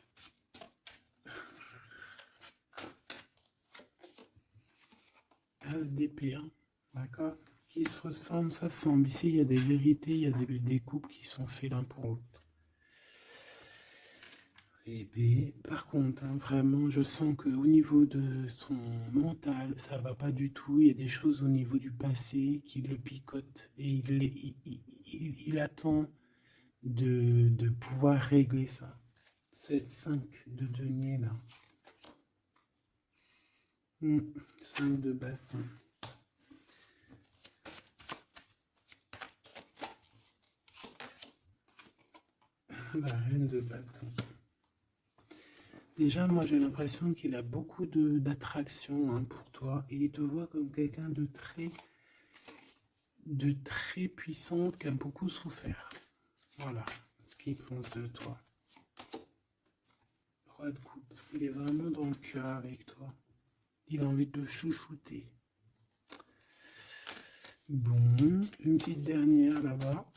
As d'épée, hein, d'accord? Qui se ressemblent, s'assemblent. Ici, il y a des vérités, il y a des couples qui sont faits l'un pour l'autre. Et puis, par contre, hein, vraiment, je sens qu'au niveau de son mental, ça va pas du tout. Il y a des choses au niveau du passé qui le picotent et il attend de pouvoir régler ça. Cette 5 de denier là. 5 de bâton. La reine de bâton. Déjà, moi j'ai l'impression qu'il a beaucoup d'attraction hein, pour toi et il te voit comme quelqu'un de très puissante qui a beaucoup souffert. Voilà ce qu'il pense de toi. Roi de coupe, il est vraiment dans le cœur avec toi. Il a envie de te chouchouter. Bon, une petite dernière là-bas.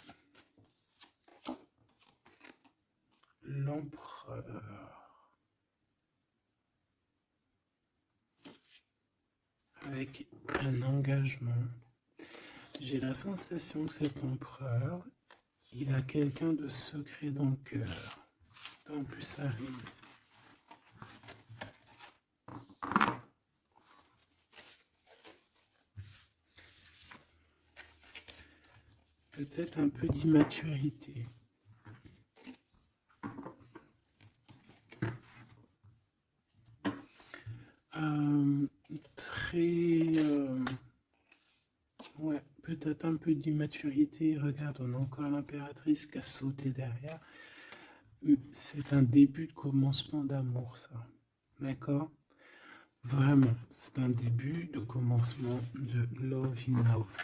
L'empereur. Avec un engagement. J'ai la sensation que cet empereur, il a quelqu'un de secret dans le cœur. Ça, en plus, ça rime. Peut-être un peu d'immaturité. Très... ouais, peut-être un peu d'immaturité. Regarde, on a encore l'impératrice qui a sauté derrière. C'est un début de commencement d'amour, ça. D'accord? Vraiment, c'est un début de commencement de love in love.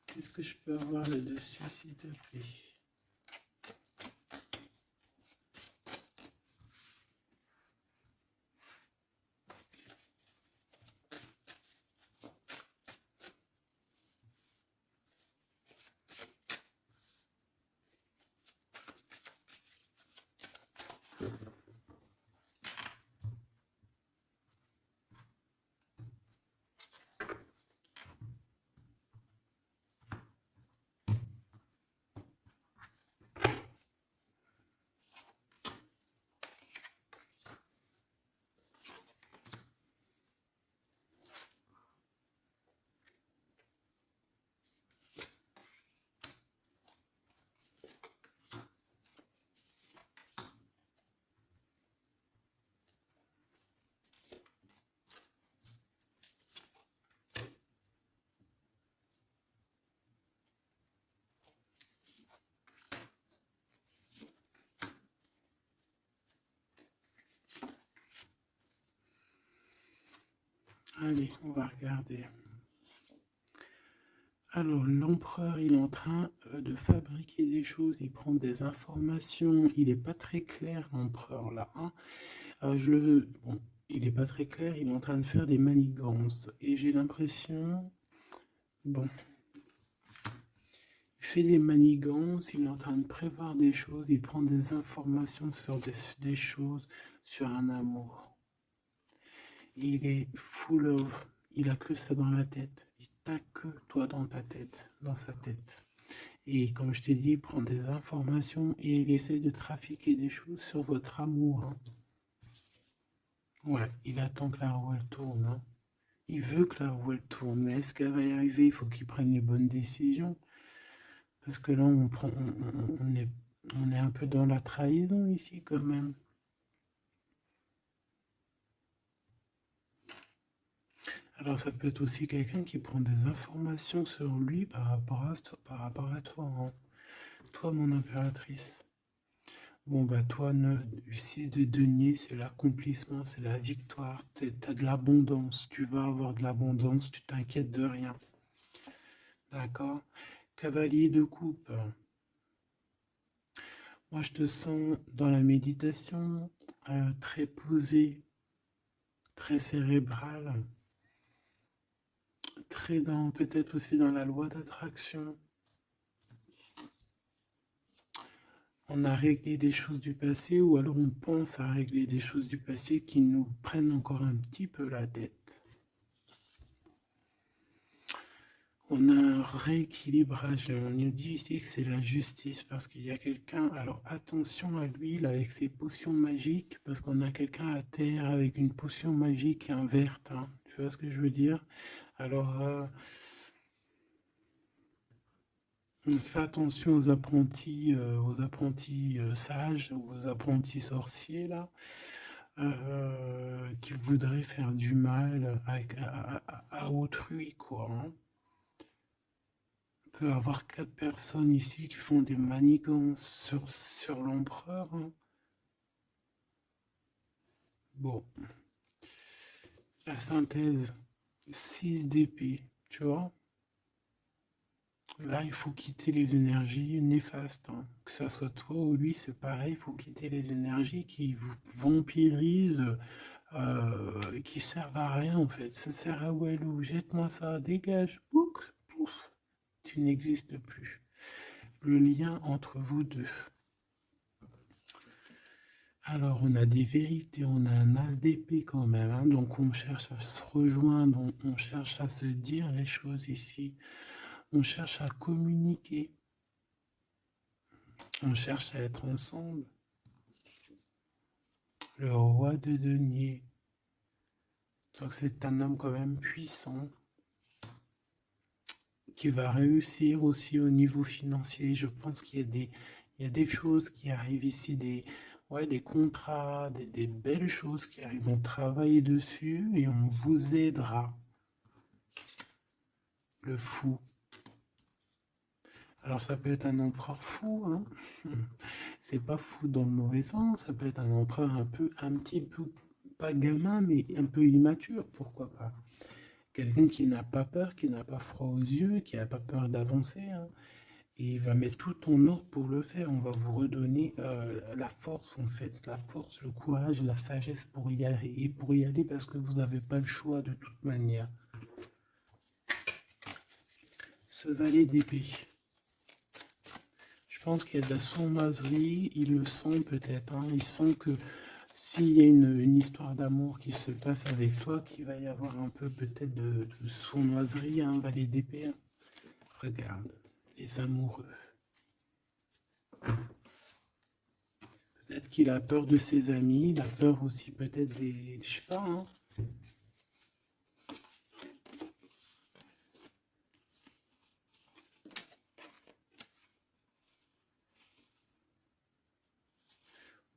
Qu'est-ce que je peux avoir là-dessus, s'il te plaît? Allez, on va regarder. Alors, l'empereur, il est en train de fabriquer des choses, il prend des informations, il n'est pas très clair, l'empereur, là. Hein. Bon, il n'est pas très clair, il est en train de faire des manigances. Et j'ai l'impression, bon, il fait des manigances, il est en train de prévoir des choses, il prend des informations sur des choses, sur un amour. Il est full of, il a que ça dans la tête. Il t'a que toi dans ta tête, dans sa tête. Et comme je t'ai dit, il prend des informations et il essaie de trafiquer des choses sur votre amour. Hein. Ouais, il attend que la roue elle tourne. Hein. Il veut que la roue elle tourne, mais est-ce qu'elle va y arriver? Il faut qu'il prenne les bonnes décisions. Parce que là, on est un peu dans la trahison ici quand même. Alors ça peut être aussi quelqu'un qui prend des informations sur lui par rapport à toi, hein. Toi, mon impératrice. Bon, bah toi, 6 de denier, c'est l'accomplissement, c'est la victoire. T'as de l'abondance, tu vas avoir de l'abondance, tu t'inquiètes de rien. D'accord? Cavalier de coupe. Moi, je te sens dans la méditation, très posé, très cérébral, très dans, peut-être aussi dans la loi d'attraction. On a réglé des choses du passé ou alors on pense à régler des choses du passé qui nous prennent encore un petit peu la tête. On a un rééquilibrage. On nous dit ici que c'est la justice parce qu'il y a quelqu'un. Alors attention à lui là, avec ses potions magiques parce qu'on a quelqu'un à terre avec une potion magique un verte. Hein. Tu vois ce que je veux dire? Alors fais attention aux apprentis sages, aux apprentis sorciers là. Qui voudraient faire du mal à autrui, quoi. Hein. peut avoir 4 personnes ici qui font des manigances sur l'empereur, hein. Bon, la synthèse, 6 d'épée, tu vois. Là, il faut quitter les énergies néfastes, hein. Que ça soit toi ou lui, c'est pareil, il faut quitter les énergies qui vous vampirisent, qui servent à rien en fait. Ça sert à Walou, jette-moi ça, dégage, pouf, pouf, tu n'existes plus. Le lien entre vous deux. Alors, on a des vérités, on a un as d'épée quand même, hein. Donc on cherche à se rejoindre, on cherche à se dire les choses ici, on cherche à communiquer, on cherche à être ensemble. Le roi de denier. Donc c'est un homme quand même puissant qui va réussir aussi au niveau financier. Je pense il y a des choses qui arrivent ici, ouais, des contrats, des belles choses qui arrivent. On travaille dessus et on vous aidera. Le fou. Alors ça peut être un empereur fou, hein. C'est pas fou dans le mauvais sens, ça peut être un empereur un petit peu, pas gamin, mais un peu immature, pourquoi pas. Quelqu'un qui n'a pas peur, qui n'a pas froid aux yeux, qui n'a pas peur d'avancer, hein. Et il va mettre tout en ordre pour le faire. On va vous redonner la force, en fait, la force, le courage, la sagesse pour y aller. Et pour y aller parce que vous n'avez pas le choix de toute manière. Ce valet d'épée. Je pense qu'il y a de la sournoiserie, il le sent peut-être, hein. Il sent que s'il y a une histoire d'amour qui se passe avec toi, qu'il va y avoir un peu peut-être de sournoiserie, un valet d'épée, hein. Regarde, les amoureux. Peut-être qu'il a peur de ses amis, il a peur aussi peut-être des... Je sais pas, hein.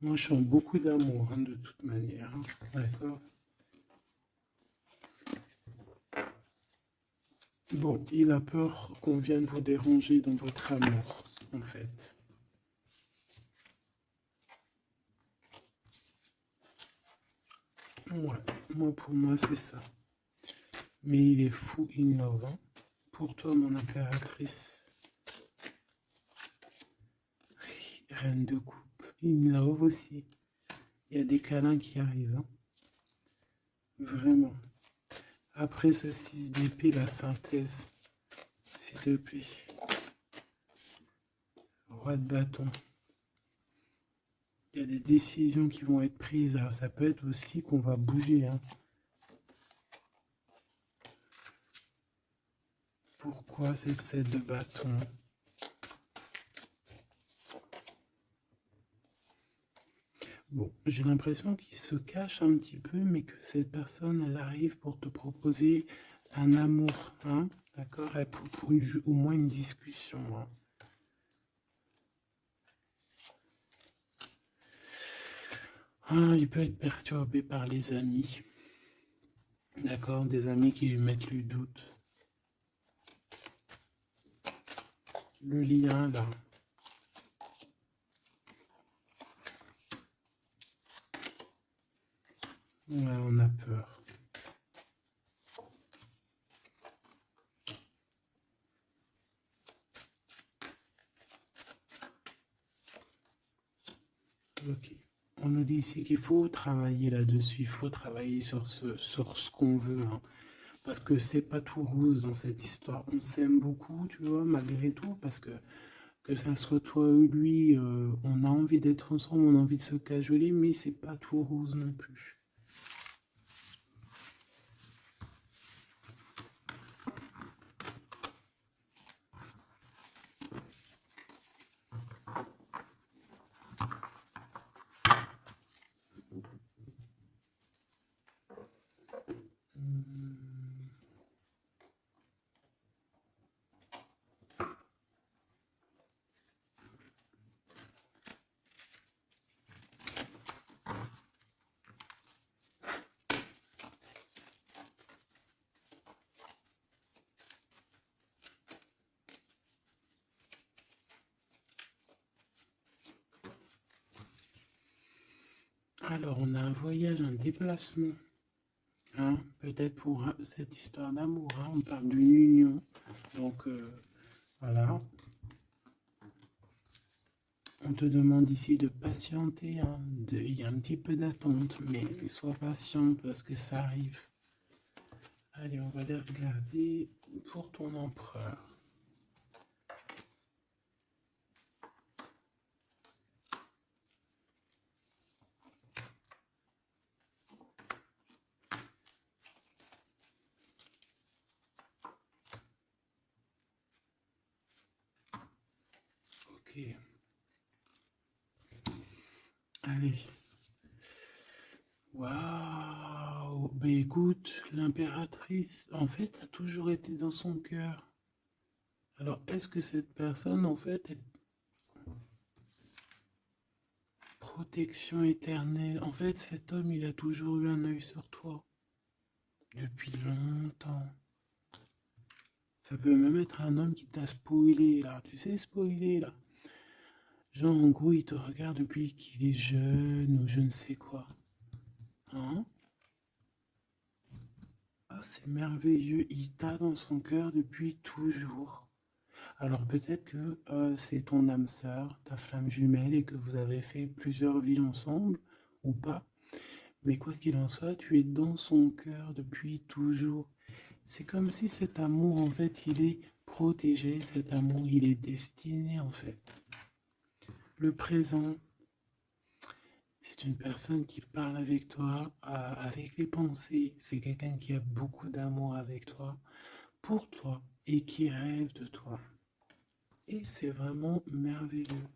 Moi, je sens beaucoup d'amour, hein, de toute manière, hein. D'accord. Bon, il a peur qu'on vienne vous déranger dans votre amour, en fait. Ouais, moi, pour moi, c'est ça. Mais il est fou in love, hein. Pour toi, mon impératrice, reine de coupe, in love aussi. Il y a des câlins qui arrivent, hein. Vraiment. Après ce 6 d'épée, la synthèse, s'il te plaît. Roi de bâton. Il y a des décisions qui vont être prises. Alors ça peut être aussi qu'on va bouger, hein. Pourquoi c'est 7 de bâton? Bon, j'ai l'impression qu'il se cache un petit peu, mais que cette personne, elle arrive pour te proposer un amour, hein, d'accord? Pour au moins une discussion, hein. Ah, il peut être perturbé par les amis, d'accord? Des amis qui lui mettent le doute. Le lien, là. Ouais, on a peur. Ok. On nous dit ici qu'il faut travailler là-dessus, il faut travailler sur ce qu'on veut, hein. Parce que c'est pas tout rose dans cette histoire. On s'aime beaucoup, tu vois, malgré tout, parce que ça soit toi ou lui, on a envie d'être ensemble, on a envie de se cajoler, mais c'est pas tout rose non plus. Alors, on a un voyage, un déplacement. Hein, peut-être pour cette histoire d'amour. Hein, on parle d'une union. Donc, voilà. On te demande ici de patienter. Hein, il y a un petit peu d'attente, mais sois patiente parce que ça arrive. Allez, on va les regarder pour ton empereur. Ok. Allez. Waouh! Ben écoute, l'impératrice, en fait, a toujours été dans son cœur. Alors, est-ce que cette personne, en fait, est protection éternelle? En fait, cet homme, il a toujours eu un œil sur toi. Depuis longtemps. Ça peut même être un homme qui t'a spoilé, là. Tu sais, spoilé, là. Genre, en gros, il te regarde depuis qu'il est jeune ou je ne sais quoi. Hein? Ah, c'est merveilleux. Il t'a dans son cœur depuis toujours. Alors peut-être que c'est ton âme sœur, ta flamme jumelle, et que vous avez fait plusieurs vies ensemble, ou pas. Mais quoi qu'il en soit, tu es dans son cœur depuis toujours. C'est comme si cet amour, en fait, il est protégé, cet amour, il est destiné, en fait. Le présent, c'est une personne qui parle avec toi, avec les pensées. C'est quelqu'un qui a beaucoup d'amour avec toi, pour toi, et qui rêve de toi. Et c'est vraiment merveilleux.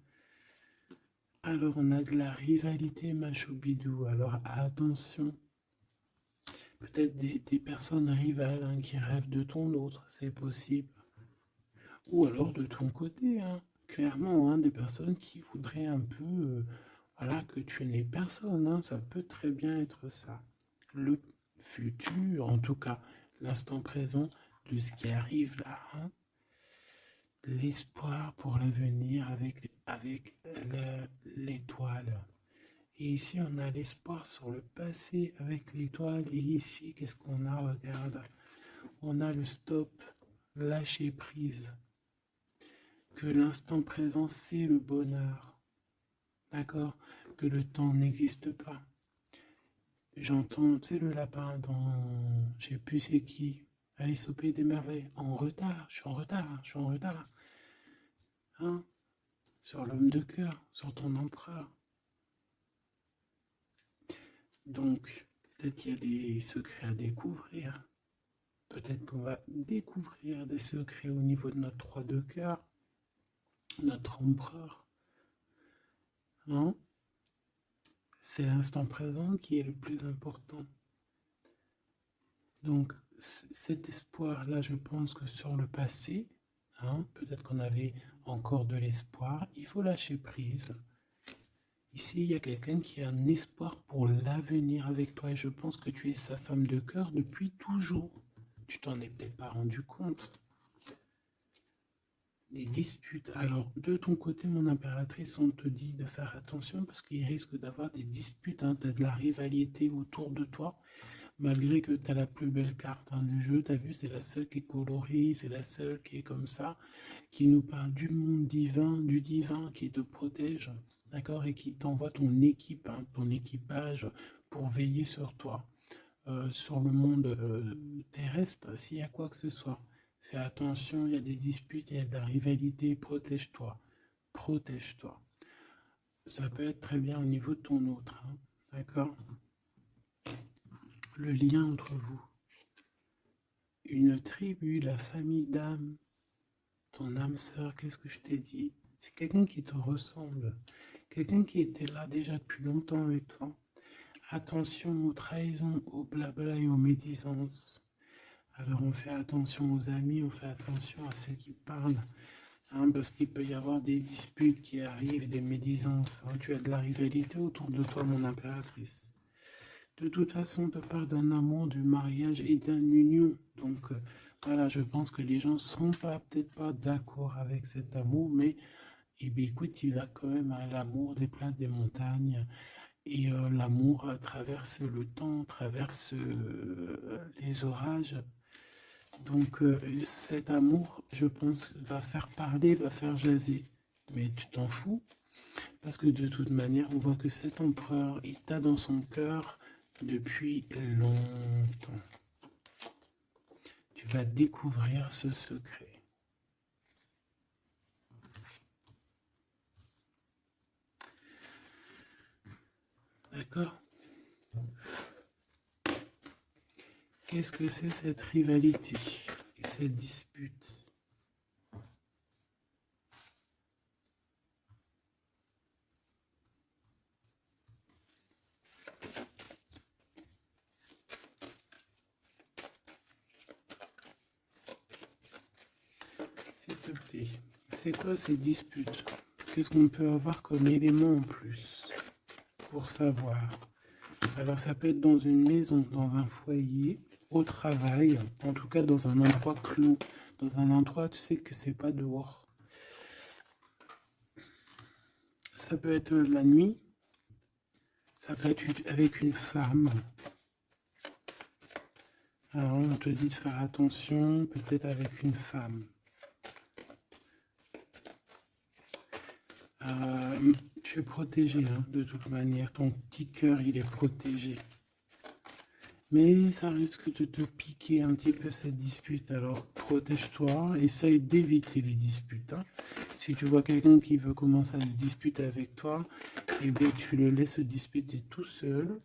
Alors on a de la rivalité macho-bidou. Alors attention, peut-être des personnes rivales hein, qui rêvent de ton autre, c'est possible. Ou alors de ton côté, hein, clairement, hein, des personnes qui voudraient un peu voilà, que tu n'aies personne. Hein, ça peut très bien être ça. Le futur, en tout cas l'instant présent de ce qui arrive là. Hein, l'espoir pour l'avenir avec l'étoile. Et ici, on a l'espoir sur le passé avec l'étoile. Et ici, qu'est-ce qu'on a? Regarde. On a le stop, lâcher prise. Que l'instant présent, c'est le bonheur. D'accord? Que le temps n'existe pas. J'entends, tu sais, le lapin dans. Je sais plus c'est qui. Alice au Pays des Merveilles. En retard, je suis en retard, je suis en retard. Hein? Sur l'homme de cœur, sur ton empereur. Donc, peut-être qu'il y a des secrets à découvrir. Peut-être qu'on va découvrir des secrets au niveau de notre roi de cœur, notre empereur. Hein? C'est l'instant présent qui est le plus important. Donc, cet espoir-là, je pense que sur le passé, hein, peut-être qu'on avait encore de l'espoir, il faut lâcher prise. Ici, il y a quelqu'un qui a un espoir pour l'avenir avec toi et je pense que tu es sa femme de cœur depuis toujours. Tu t'en es peut-être pas rendu compte. Les disputes. Alors, de ton côté, mon impératrice, on te dit de faire attention parce qu'il risque d'avoir des disputes. Hein. Tu as de la rivalité autour de toi, malgré que tu as la plus belle carte hein, du jeu. Tu as vu, c'est la seule qui est colorée, c'est la seule qui est comme ça, qui nous parle du monde divin, du divin qui te protège, d'accord, et qui t'envoie ton équipe, hein, ton équipage pour veiller sur toi, sur le monde terrestre, s'il y a quoi que ce soit. Fais attention, il y a des disputes, il y a de la rivalité, protège-toi, protège-toi. Ça peut être très bien au niveau de ton autre, hein, d'accord? Le lien entre vous. Une tribu, la famille d'âme, ton âme sœur, qu'est-ce que je t'ai dit? C'est quelqu'un qui te ressemble, quelqu'un qui était là déjà depuis longtemps avec toi. Attention aux trahisons, aux blabla et aux médisances. Alors on fait attention aux amis, on fait attention à ceux qui parlent, hein, parce qu'il peut y avoir des disputes qui arrivent, des médisances. Hein. Tu as de la rivalité autour de toi, mon impératrice. De toute façon, on te parle d'un amour, du mariage et d'une union. Donc voilà, je pense que les gens ne seront pas peut-être pas d'accord avec cet amour, mais eh bien, écoute, il va quand même à l'amour des places des montagnes. Et l'amour traverse le temps, traverse les orages. Donc cet amour, je pense, va faire parler, va faire jaser. Mais tu t'en fous, parce que de toute manière, on voit que cet empereur, il t'a dans son cœur depuis longtemps. Tu vas découvrir ce secret. D'accord? Qu'est-ce que c'est cette rivalité et cette dispute? S'il te plaît, c'est quoi ces disputes? Qu'est-ce qu'on peut avoir comme élément en plus pour savoir? Alors ça peut être dans une maison, dans un foyer, au travail, en tout cas dans un endroit clos, dans un endroit tu sais que c'est pas dehors. Ça peut être la nuit, ça peut être avec une femme. Alors on te dit de faire attention, peut-être avec une femme. Tu es protégé, hein, de toute manière. Ton petit cœur, il est protégé. Mais ça risque de te piquer un petit peu cette dispute. Alors protège-toi, essaye d'éviter les disputes. Hein. Si tu vois quelqu'un qui veut commencer à se disputer avec toi, eh bien tu le laisses disputer tout seul.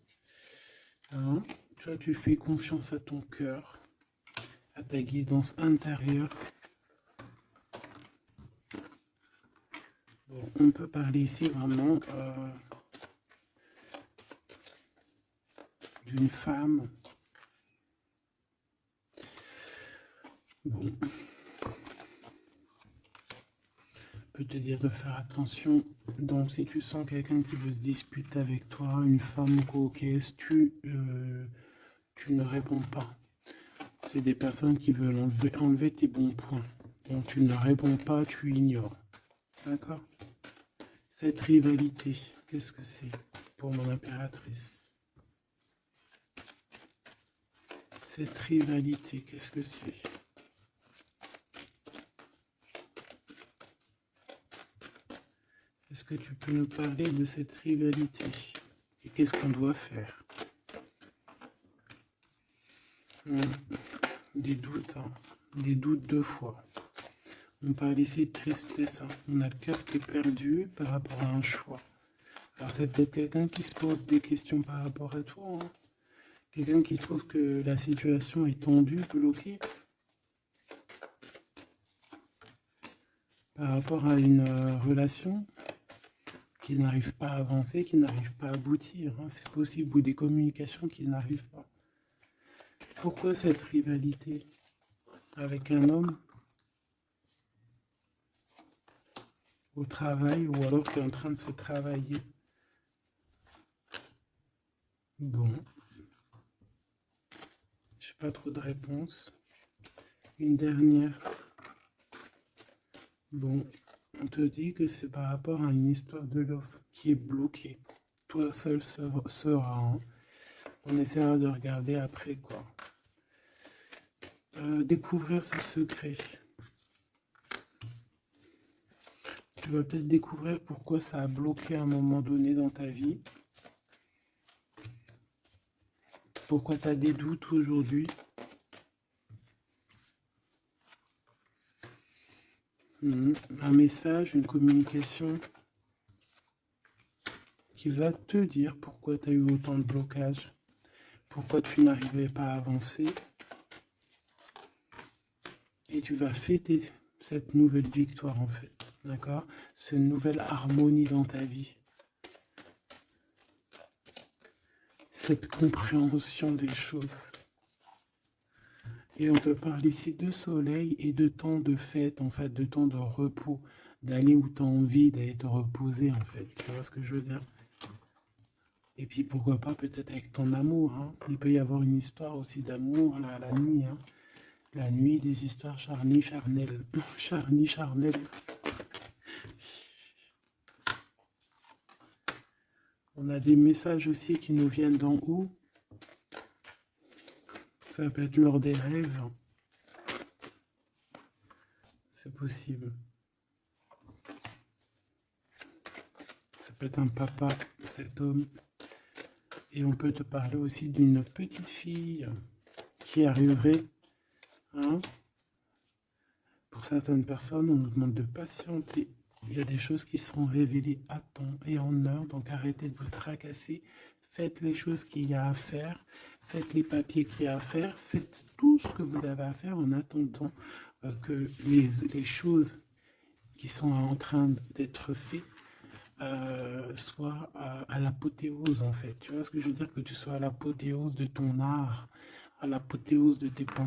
Hein. Toi, tu fais confiance à ton cœur, à ta guidance intérieure. Bon, on peut parler ici vraiment d'une femme. Bon. Peut te dire de faire attention. Donc, si tu sens quelqu'un qui veut se disputer avec toi, une femme coquette, tu ne réponds pas. C'est des personnes qui veulent enlever tes bons points. Donc, tu ne réponds pas, tu ignores. D'accord? Cette rivalité, qu'est-ce que c'est pour mon impératrice? Cette rivalité, qu'est-ce que c'est? Est-ce que tu peux nous parler de cette rivalité? Et qu'est-ce qu'on doit faire? Des doutes, hein. Des doutes deux fois. On parle ici de tristesse, hein. On a le cœur qui est perdu par rapport à un choix. Alors c'est peut-être quelqu'un qui se pose des questions par rapport à toi, hein. Quelqu'un qui trouve que la situation est tendue, bloquée, par rapport à une relation qui n'arrive pas à avancer, qui n'arrive pas à aboutir, hein. C'est possible, ou des communications qui n'arrivent pas. Pourquoi cette rivalité avec un homme au travail, ou alors qui est en train de se travailler? Bon, j'ai pas trop de réponses. Une dernière. Bon, on te dit que c'est par rapport à une histoire de l'offre qui est bloquée. Toi seul sera. Hein. On essaiera de regarder après quoi. Découvrir ce secret. Tu vas peut-être découvrir pourquoi ça a bloqué à un moment donné dans ta vie. Pourquoi tu as des doutes aujourd'hui. Un message, une communication qui va te dire pourquoi tu as eu autant de blocages, pourquoi tu n'arrivais pas à avancer. Et tu vas fêter cette nouvelle victoire en fait, d'accord? Cette nouvelle harmonie dans ta vie. Cette compréhension des choses. Et on te parle ici de soleil et de temps de fête, en fait, de temps de repos, d'aller où tu as envie, d'aller te reposer, en fait. Tu vois ce que je veux dire? Et puis pourquoi pas peut-être avec ton amour, hein? Il peut y avoir une histoire aussi d'amour là, la nuit, hein? La nuit, des histoires charnies, charnelles. Charnies, charnelles. On a des messages aussi qui nous viennent d'en haut. Ça peut être lors des rêves. C'est possible. Ça peut être un papa, cet homme. Et on peut te parler aussi d'une petite fille qui arriverait. Hein. Pour certaines personnes, on nous demande de patienter. Il y a des choses qui seront révélées à temps et en heure. Donc arrêtez de vous tracasser. Faites les choses qu'il y a à faire. Faites les papiers qu'il y a à faire. Faites tout ce que vous avez à faire en attendant que les choses qui sont en train d'être faites soient à l'apothéose en fait. Tu vois ce que je veux dire? Que tu sois à l'apothéose de ton art, à l'apothéose de tes pensées.